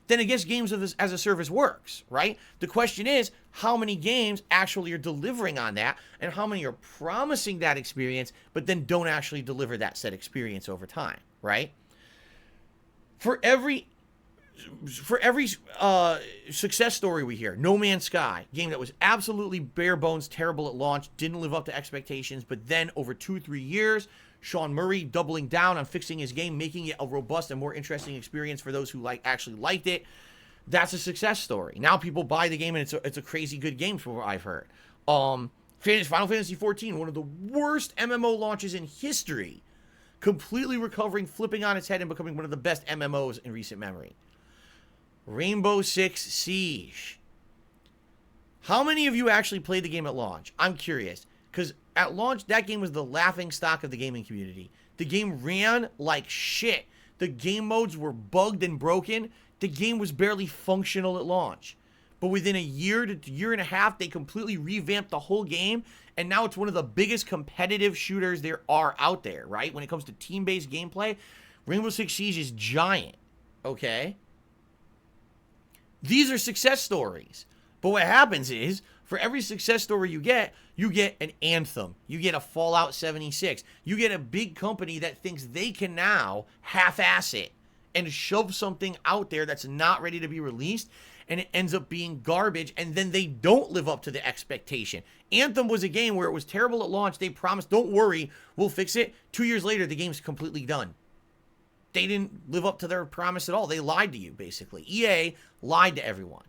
then I guess games as a service works, right? The question is, how many games actually are delivering on that, and how many are promising that experience but then don't actually deliver that said experience over time, right? For every success story we hear, No Man's Sky, game that was absolutely bare bones terrible at launch, didn't live up to expectations, but then over 2-3 years, Sean Murray doubling down on fixing his game, making it a robust and more interesting experience for those who actually liked it. That's a success story. Now people buy the game and it's a crazy good game from what I've heard. Final Fantasy XIV, one of the worst MMO launches in history, completely recovering, flipping on its head, and becoming one of the best MMOs in recent memory. Rainbow Six Siege. How many of you actually played the game at launch? I'm curious, because at launch, that game was the laughing stock of the gaming community. The game ran like shit. The game modes were bugged and broken. The game was barely functional at launch. But within a year to year and a half, they completely revamped the whole game, and now it's one of the biggest competitive shooters there are out there, right? When it comes to team-based gameplay, Rainbow Six Siege is giant, okay? These are success stories. But what happens is, for every success story you get an Anthem. You get a Fallout 76. You get a big company that thinks they can now half-ass it and shove something out there that's not ready to be released, and it ends up being garbage, and then they don't live up to the expectation. Anthem was a game where it was terrible at launch. They promised, don't worry, we'll fix it. 2 years later, the game's completely done. They didn't live up to their promise at all. They lied to you, basically. EA lied to everyone.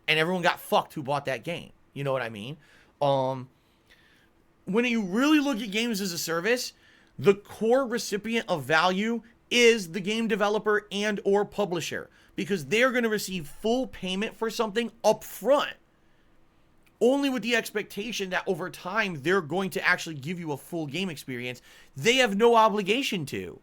And everyone got fucked who bought that game. You know what I mean? When you really look at games as a service, the core recipient of value is the game developer and or publisher, because they're going to receive full payment for something up front, only with the expectation that over time they're going to actually give you a full game experience. They have no obligation to.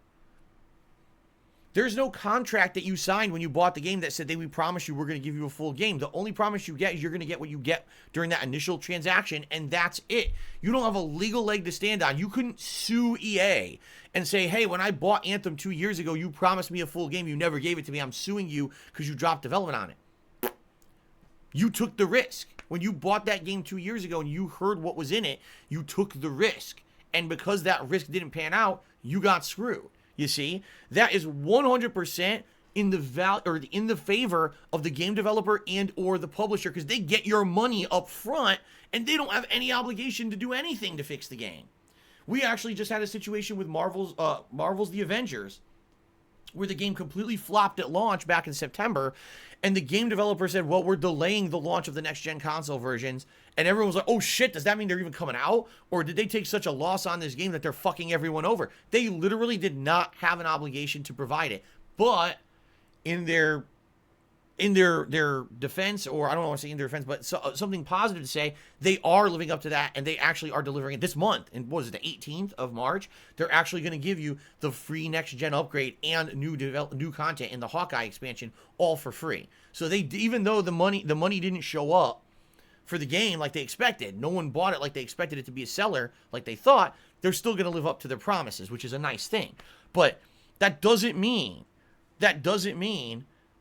There's no contract that you signed when you bought the game that said we promise you we're going to give you a full game. The only promise you get is you're going to get what you get during that initial transaction, and that's it. You don't have a legal leg to stand on. You couldn't sue EA and say, hey, when I bought Anthem 2 years ago, you promised me a full game. You never gave it to me. I'm suing you because you dropped development on it. You took the risk. When you bought that game 2 years ago and you heard what was in it, you took the risk. And because that risk didn't pan out, you got screwed. You see, that is 100% in the favor of the game developer and or the publisher, because they get your money up front and they don't have any obligation to do anything to fix the game. We actually just had a situation with Marvel's The Avengers, where the game completely flopped at launch back in September, and the game developer said, well, we're delaying the launch of the next-gen console versions, and everyone was like, oh shit, does that mean they're even coming out? Or did they take such a loss on this game that they're fucking everyone over? They literally did not have an obligation to provide it, but in their defense, or I don't want to say in their defense, but something positive to say, they are living up to that, and they actually are delivering it this month. And what is it, the 18th of March? They're actually going to give you the free next-gen upgrade and new content in the Hawkeye expansion, all for free. So they, even though the money didn't show up for the game like they expected, no one bought it like they expected it to be a seller like they thought, they're still going to live up to their promises, which is a nice thing. But that doesn't mean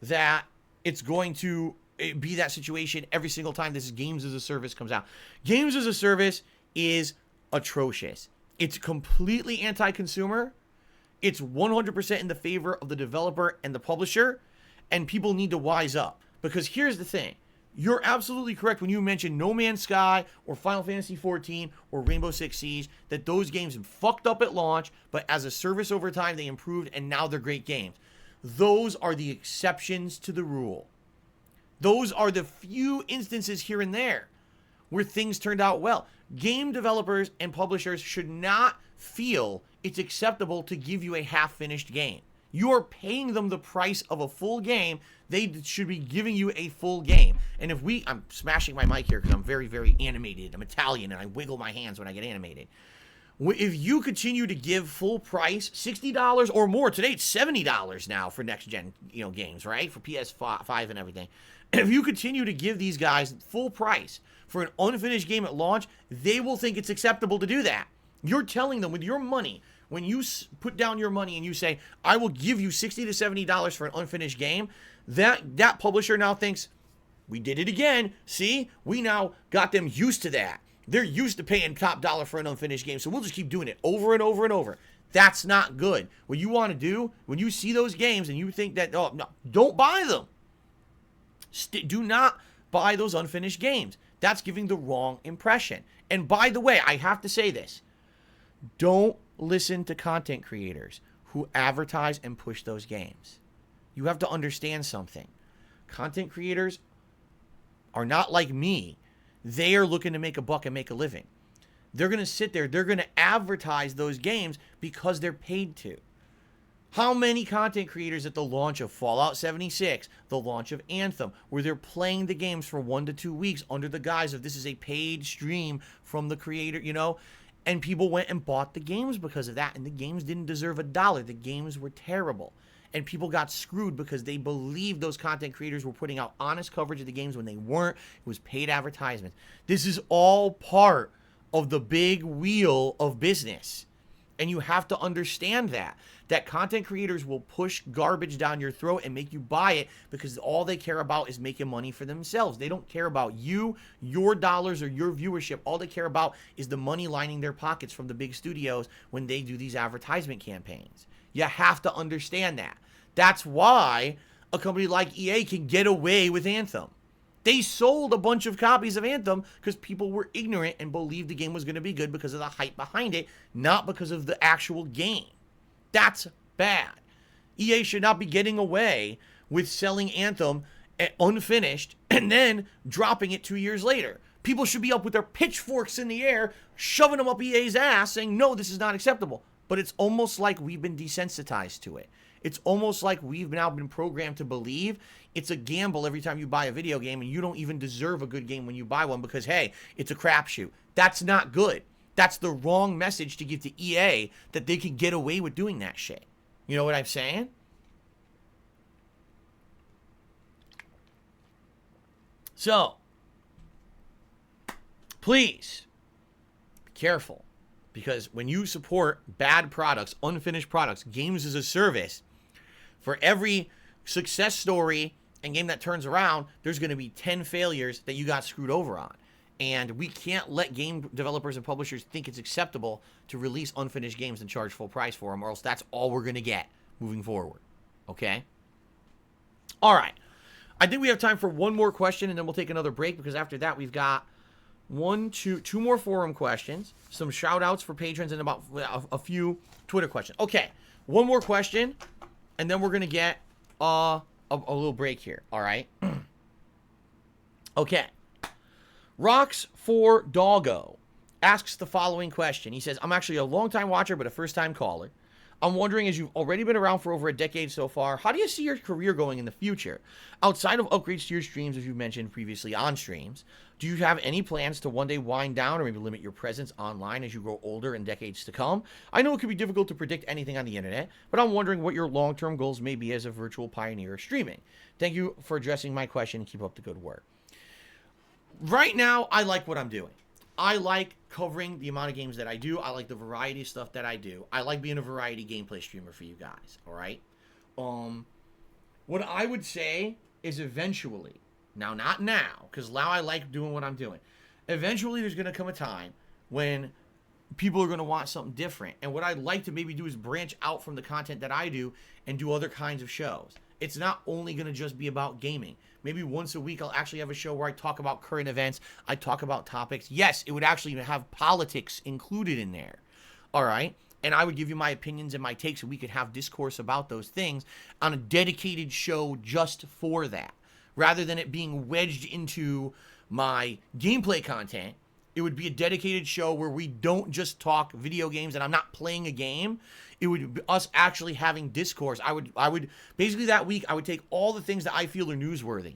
that it's going to be that situation every single time this Games as a Service comes out. Games as a Service is atrocious. It's completely anti-consumer. It's 100% in the favor of the developer and the publisher, and people need to wise up. Because here's the thing. You're absolutely correct when you mention No Man's Sky or Final Fantasy XIV or Rainbow Six Siege, that those games fucked up at launch, but as a service over time, they improved, and now they're great games. Those are the exceptions to the rule. Those are the few instances here and there where things turned out well. Game developers and publishers should not feel it's acceptable to give you a half-finished game. You are paying them the price of a full game. They should be giving you a full game. And if I'm smashing my mic here because I'm very, very animated. I'm Italian and I wiggle my hands when I get animated. If you continue to give full price, $60 or more, today it's $70 now for next-gen games, right? For PS5 and everything. And if you continue to give these guys full price for an unfinished game at launch, they will think it's acceptable to do that. You're telling them with your money, when you put down your money and you say, I will give you $60 to $70 for an unfinished game, that publisher now thinks, we did it again. See, we now got them used to that. They're used to paying top dollar for an unfinished game, so we'll just keep doing it over and over and over. That's not good. What you want to do, when you see those games and you think that, oh, no, don't buy them. Do not buy those unfinished games. That's giving the wrong impression. And by the way, I have to say this. Don't listen to content creators who advertise and push those games. You have to understand something. Content creators are not like me. They are looking to make a buck and make a living. They're going to sit there. They're going to advertise those games because they're paid to. How many content creators at the launch of Fallout 76, the launch of Anthem, where they're playing the games for 1 to 2 weeks under the guise of this is a paid stream from the creator, and people went and bought the games because of that, and the games didn't deserve $1. The games were terrible. And people got screwed because they believed those content creators were putting out honest coverage of the games when they weren't. It was paid advertisements. This is all part of the big wheel of business. And you have to understand that content creators will push garbage down your throat and make you buy it because all they care about is making money for themselves. They don't care about you, your dollars, or your viewership. All they care about is the money lining their pockets from the big studios when they do these advertisement campaigns. You have to understand that. That's why a company like EA can get away with Anthem. They sold a bunch of copies of Anthem because people were ignorant and believed the game was going to be good because of the hype behind it, not because of the actual game. That's bad. EA should not be getting away with selling Anthem unfinished and then dropping it 2 years later. People should be up with their pitchforks in the air, shoving them up EA's ass, saying, no, this is not acceptable. But it's almost like we've been desensitized to it. It's almost like we've now been programmed to believe it's a gamble every time you buy a video game and you don't even deserve a good game when you buy one because, hey, it's a crapshoot. That's not good. That's the wrong message to give to EA that they can get away with doing that shit. You know what I'm saying? So, please, be careful. Because when you support bad products, unfinished products, games as a service, for every success story and game that turns around, there's going to be 10 failures that you got screwed over on. And we can't let game developers and publishers think it's acceptable to release unfinished games and charge full price for them, or else that's all we're going to get moving forward. Okay? All right. I think we have time for one more question, and then we'll take another break, because after that we've got two more forum questions, some shout outs for patrons, and about a few Twitter questions. Okay, one more question, and then we're going to get a little break here, all right? Okay. Rocks for Doggo asks the following question. He says, I'm actually a long-time watcher, but a first-time caller. I'm wondering, as you've already been around for over a decade so far, how do you see your career going in the future? Outside of upgrades to your streams, as you mentioned previously on streams, do you have any plans to one day wind down or maybe limit your presence online as you grow older in decades to come? I know it can be difficult to predict anything on the internet, but I'm wondering what your long-term goals may be as a virtual pioneer of streaming. Thank you for addressing my question and keep up the good work. Right now, I like what I'm doing. I like covering the amount of games that I do. I like the variety of stuff that I do. I like being a variety gameplay streamer for you guys, all right? What I would say is eventually, now not now, because now I like doing what I'm doing. Eventually, there's going to come a time when people are going to want something different. And what I'd like to maybe do is branch out from the content that I do and do other kinds of shows. It's not only going to just be about gaming. Maybe once a week I'll actually have a show where I talk about current events. I talk about topics. Yes, it would actually have politics included in there. All right? And I would give you my opinions and my takes, and we could have discourse about those things on a dedicated show just for that. Rather than it being wedged into my gameplay content, it would be a dedicated show where we don't just talk video games and I'm not playing a game. It would be us actually having discourse. I would basically that week, I would take all the things that I feel are newsworthy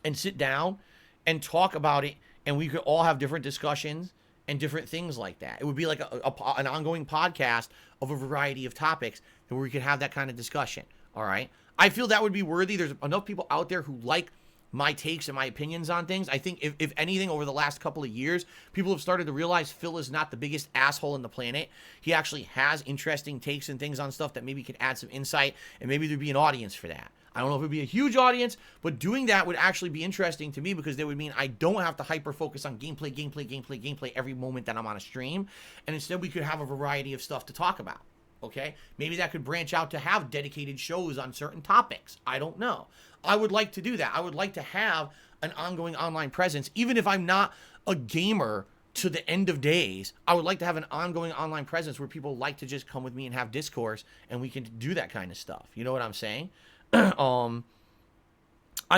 and sit down and talk about it, and we could all have different discussions and different things like that. It would be like an ongoing podcast of a variety of topics where we could have that kind of discussion. All right. I feel that would be worthy. There's enough people out there who like my takes and my opinions on things. I think if anything, over the last couple of years, people have started to realize Phil is not the biggest asshole in the planet. He actually has interesting takes and things on stuff that maybe could add some insight, and maybe there'd be an audience for that. I don't know if it would be a huge audience, but doing that would actually be interesting to me, because that would mean I don't have to hyper focus on gameplay every moment that I'm on a stream, and instead we could have a variety of stuff to talk about. Okay, maybe that could branch out to have dedicated shows on certain topics. I don't know. I would like to do that. I would like to have an ongoing online presence, even if I'm not a gamer to the end of days. I would like to have an ongoing online presence where people like to just come with me and have discourse, and we can do that kind of stuff. You know what I'm saying? I'm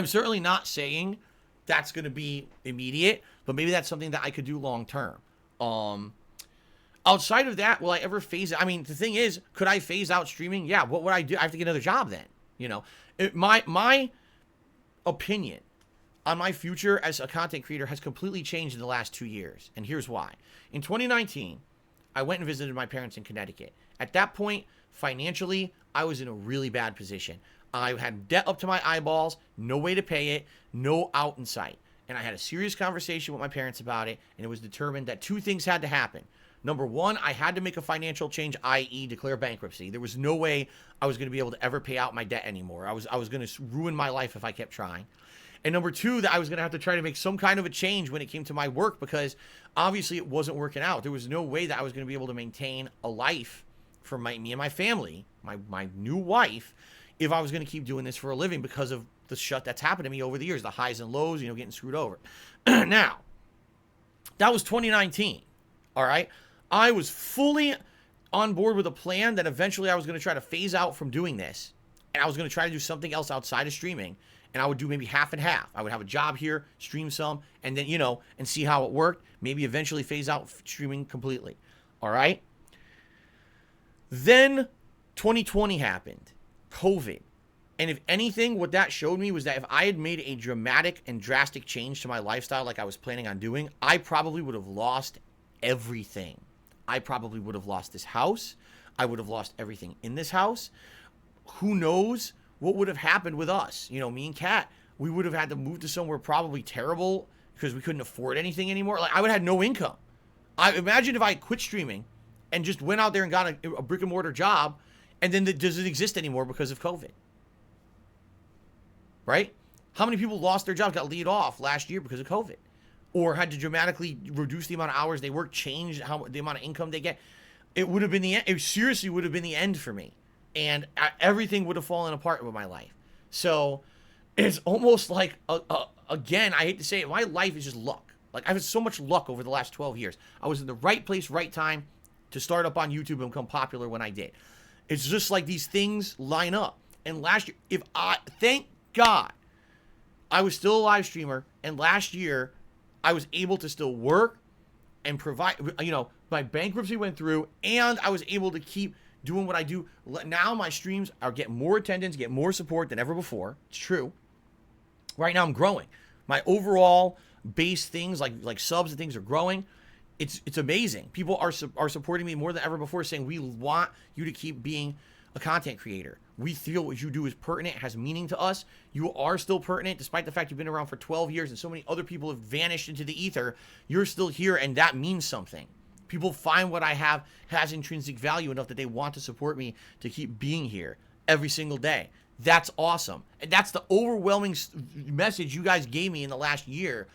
certainly not saying that's going to be immediate, but maybe that's something that I could do long term. Outside of that, will I ever phase it? I mean, the thing is, could I phase out streaming? Yeah. What would I do? I have to get another job then. You know, my opinion on my future as a content creator has completely changed in the last 2 years. And here's why. In 2019, I went and visited my parents in Connecticut. At that point, financially, I was in a really bad position. I had debt up to my eyeballs, no way to pay it, no out in sight. And I had a serious conversation with my parents about it, and it was determined that 2 things had to happen. Number one, I had to make a financial change, i.e. declare bankruptcy. There was no way I was going to be able to ever pay out my debt anymore. I was going to ruin my life if I kept trying. And number two, that I was going to have to try to make some kind of a change when it came to my work, because obviously it wasn't working out. There was no way that I was going to be able to maintain a life for me and my family, my new wife, if I was going to keep doing this for a living, because of the shit that's happened to me over the years, the highs and lows, getting screwed over. Now, that was 2019, all right? I was fully on board with a plan that eventually I was going to try to phase out from doing this, and I was going to try to do something else outside of streaming, and I would do maybe half and half. I would have a job here, stream some, and then, and see how it worked. Maybe eventually phase out streaming completely, all right? Then 2020 happened, COVID. And if anything, what that showed me was that if I had made a dramatic and drastic change to my lifestyle like I was planning on doing, I probably would have lost everything. I probably would have lost this house. I would have lost everything in this house. Who knows what would have happened with us? Me and Kat, we would have had to move to somewhere probably terrible because we couldn't afford anything anymore. Like, I would have had no income. I imagine if I quit streaming and just went out there and got a brick and mortar job, and then it doesn't exist anymore because of COVID. Right? How many people lost their jobs, got laid off last year because of COVID? Or had to dramatically reduce the amount of hours they work, change the amount of income they get? It would have been the end. It seriously would have been the end for me. And everything would have fallen apart with my life. So it's almost like, again, I hate to say it, my life is just luck. Like, I've had so much luck over the last 12 years. I was in the right place, right time to start up on YouTube and become popular when I did. It's just like these things line up. And last year, thank God, I was still a live streamer, and last year, I was able to still work and provide, my bankruptcy went through, and I was able to keep doing what I do. Now my streams are getting more attendance, get more support than ever before. It's true. Right now I'm growing. My overall base things like subs and things are growing. It's amazing. People are supporting me more than ever before, saying we want you to keep being a content creator. We feel what you do is pertinent, has meaning to us. You are still pertinent, despite the fact you've been around for 12 years and so many other people have vanished into the ether. You're still here, and that means something. People find what I have has intrinsic value enough that they want to support me to keep being here every single day. That's awesome. And that's the overwhelming message you guys gave me in the last year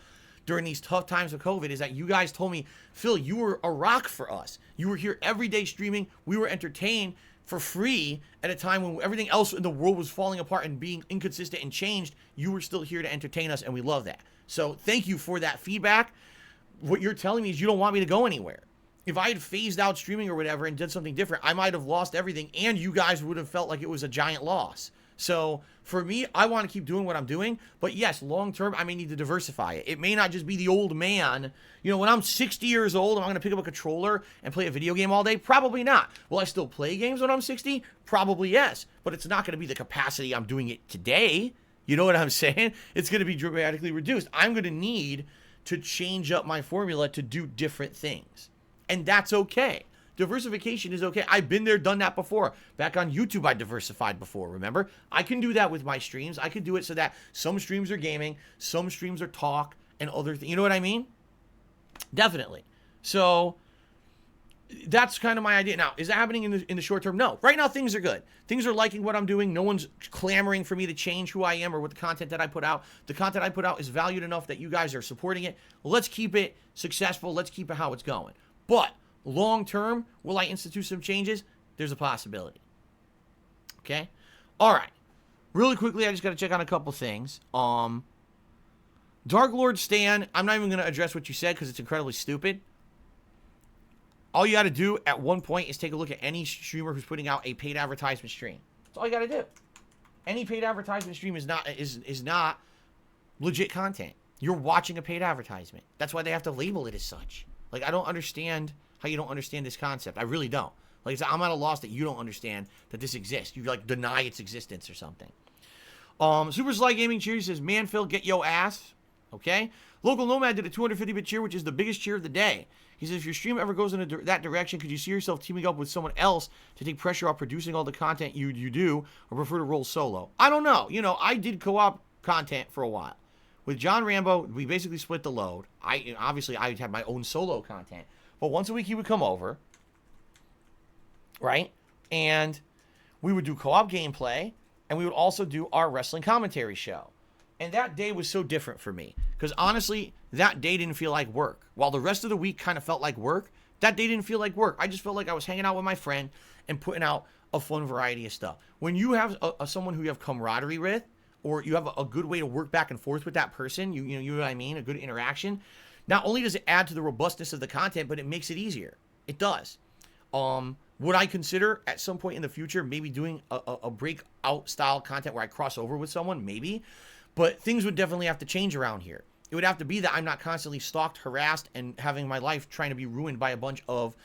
during these tough times of COVID, is that you guys told me, Phil, you were a rock for us. You were here every day streaming. We were entertained for free at a time when everything else in the world was falling apart and being inconsistent and changed. You were still here to entertain us, and we love that. So thank you for that feedback. What you're telling me is you don't want me to go anywhere. If I had phased out streaming or whatever and did something different, I might have lost everything, and you guys would have felt like it was a giant loss. So for me, I want to keep doing what I'm doing. But yes, long term, I may need to diversify it. It may not just be the old man. When I'm 60 years old, am I going to pick up a controller and play a video game all day? Probably not. Will I still play games when I'm 60? Probably yes. But it's not going to be the capacity I'm doing it today. You know what I'm saying? It's going to be dramatically reduced. I'm going to need to change up my formula to do different things. And that's okay. Diversification is okay. I've been there, done that before. Back on YouTube, I diversified before, remember? I can do that with my streams. I can do it so that some streams are gaming, some streams are talk, and other things. You know what I mean? Definitely. So that's kind of my idea. Now, is that happening in the short term? No. Right now, things are good. Things are liking what I'm doing. No one's clamoring for me to change who I am or what the content that I put out. The content I put out is valued enough that you guys are supporting it. Let's keep it successful. Let's keep it how it's going. But long term, will I institute some changes? There's a possibility. Okay? All right. Really quickly, I just got to check on a couple things. Dark Lord Stan, I'm not even going to address what you said because it's incredibly stupid. All you got to do at one point is take a look at any streamer who's putting out a paid advertisement stream. That's all you got to do. Any paid advertisement stream is not legit content. You're watching a paid advertisement. That's why they have to label it as such. Like, I don't understand how you don't understand this concept. I really don't. Like, I'm at a loss that you don't understand that this exists. You, deny its existence or something. Super Sly Gaming Cheer says, man, Phil, get yo ass. Okay? Local Nomad did a 250-bit cheer, which is the biggest cheer of the day. He says, if your stream ever goes in that direction, could you see yourself teaming up with someone else to take pressure off producing all the content you do, or prefer to roll solo? I don't know. I did co-op content for a while. With John Rambo, we basically split the load. Obviously, I had my own solo content. But once a week, he would come over, right? And we would do co-op gameplay, and we would also do our wrestling commentary show. And that day was so different for me. Because honestly, that day didn't feel like work. While the rest of the week kind of felt like work, that day didn't feel like work. I just felt like I was hanging out with my friend and putting out a fun variety of stuff. When you have someone who you have camaraderie with, or you have a good way to work back and forth with that person, you know what I mean, a good interaction, not only does it add to the robustness of the content, but it makes it easier. It does. Would I consider at some point in the future maybe doing a breakout style content where I cross over with someone? Maybe. But things would definitely have to change around here. It would have to be that I'm not constantly stalked, harassed, and having my life trying to be ruined by a bunch of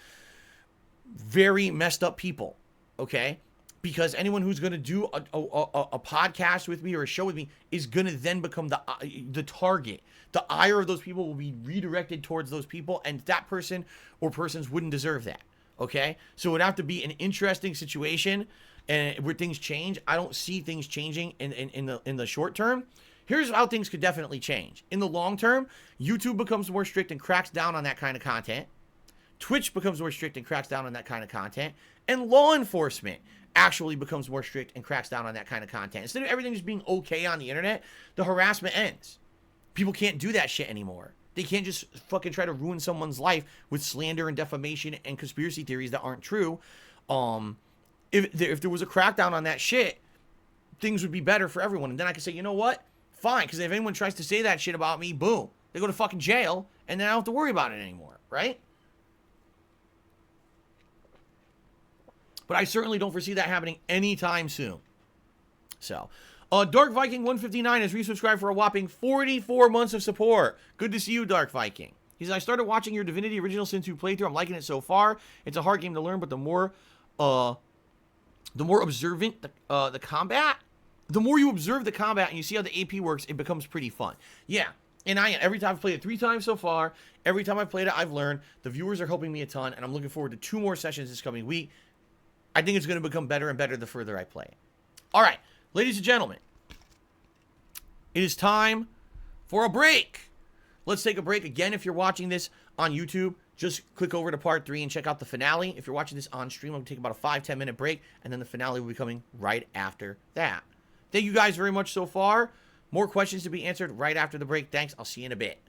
very messed up people. Okay? Because anyone who's going to do a podcast with me or a show with me is going to then become the target. The ire of those people will be redirected towards those people, and that person or persons wouldn't deserve that. Okay? So it would have to be an interesting situation and where things change. I don't see things changing in the short term. Here's how things could definitely change. In the long term, YouTube becomes more strict and cracks down on that kind of content. Twitch becomes more strict and cracks down on that kind of content. And law enforcement actually becomes more strict and cracks down on that kind of content. Instead of everything just being okay on the internet, the harassment ends. People can't do that shit anymore. They can't just fucking try to ruin someone's life with slander and defamation and conspiracy theories that aren't true. If there was a crackdown on that shit, things would be better for everyone. And then I could say, you know what? Fine, because if anyone tries to say that shit about me, boom, they go to fucking jail, and then I don't have to worry about it anymore, right? But I certainly don't foresee that happening anytime soon. So, Dark Viking 159 has resubscribed for a whopping 44 months of support. Good to see you, Dark Viking. He says, I started watching your Divinity Original Sin 2 playthrough. I'm liking it so far. It's a hard game to learn, but the more observant the combat, the more you observe the combat and you see how the AP works, it becomes pretty fun. Yeah, and every time I've played it 3 times so far, every time I've played it, I've learned. The viewers are helping me a ton, and I'm looking forward to 2 more sessions this coming week. I think it's going to become better and better the further I play it. All right, ladies and gentlemen, it is time for a break. Let's take a break. Again, if you're watching this on YouTube, just click over to part 3 and check out the finale. If you're watching this on stream, I'm going to take about a 5-10 minute break, and then the finale will be coming right after that. Thank you guys very much so far. More questions to be answered right after the break. Thanks. I'll see you in a bit.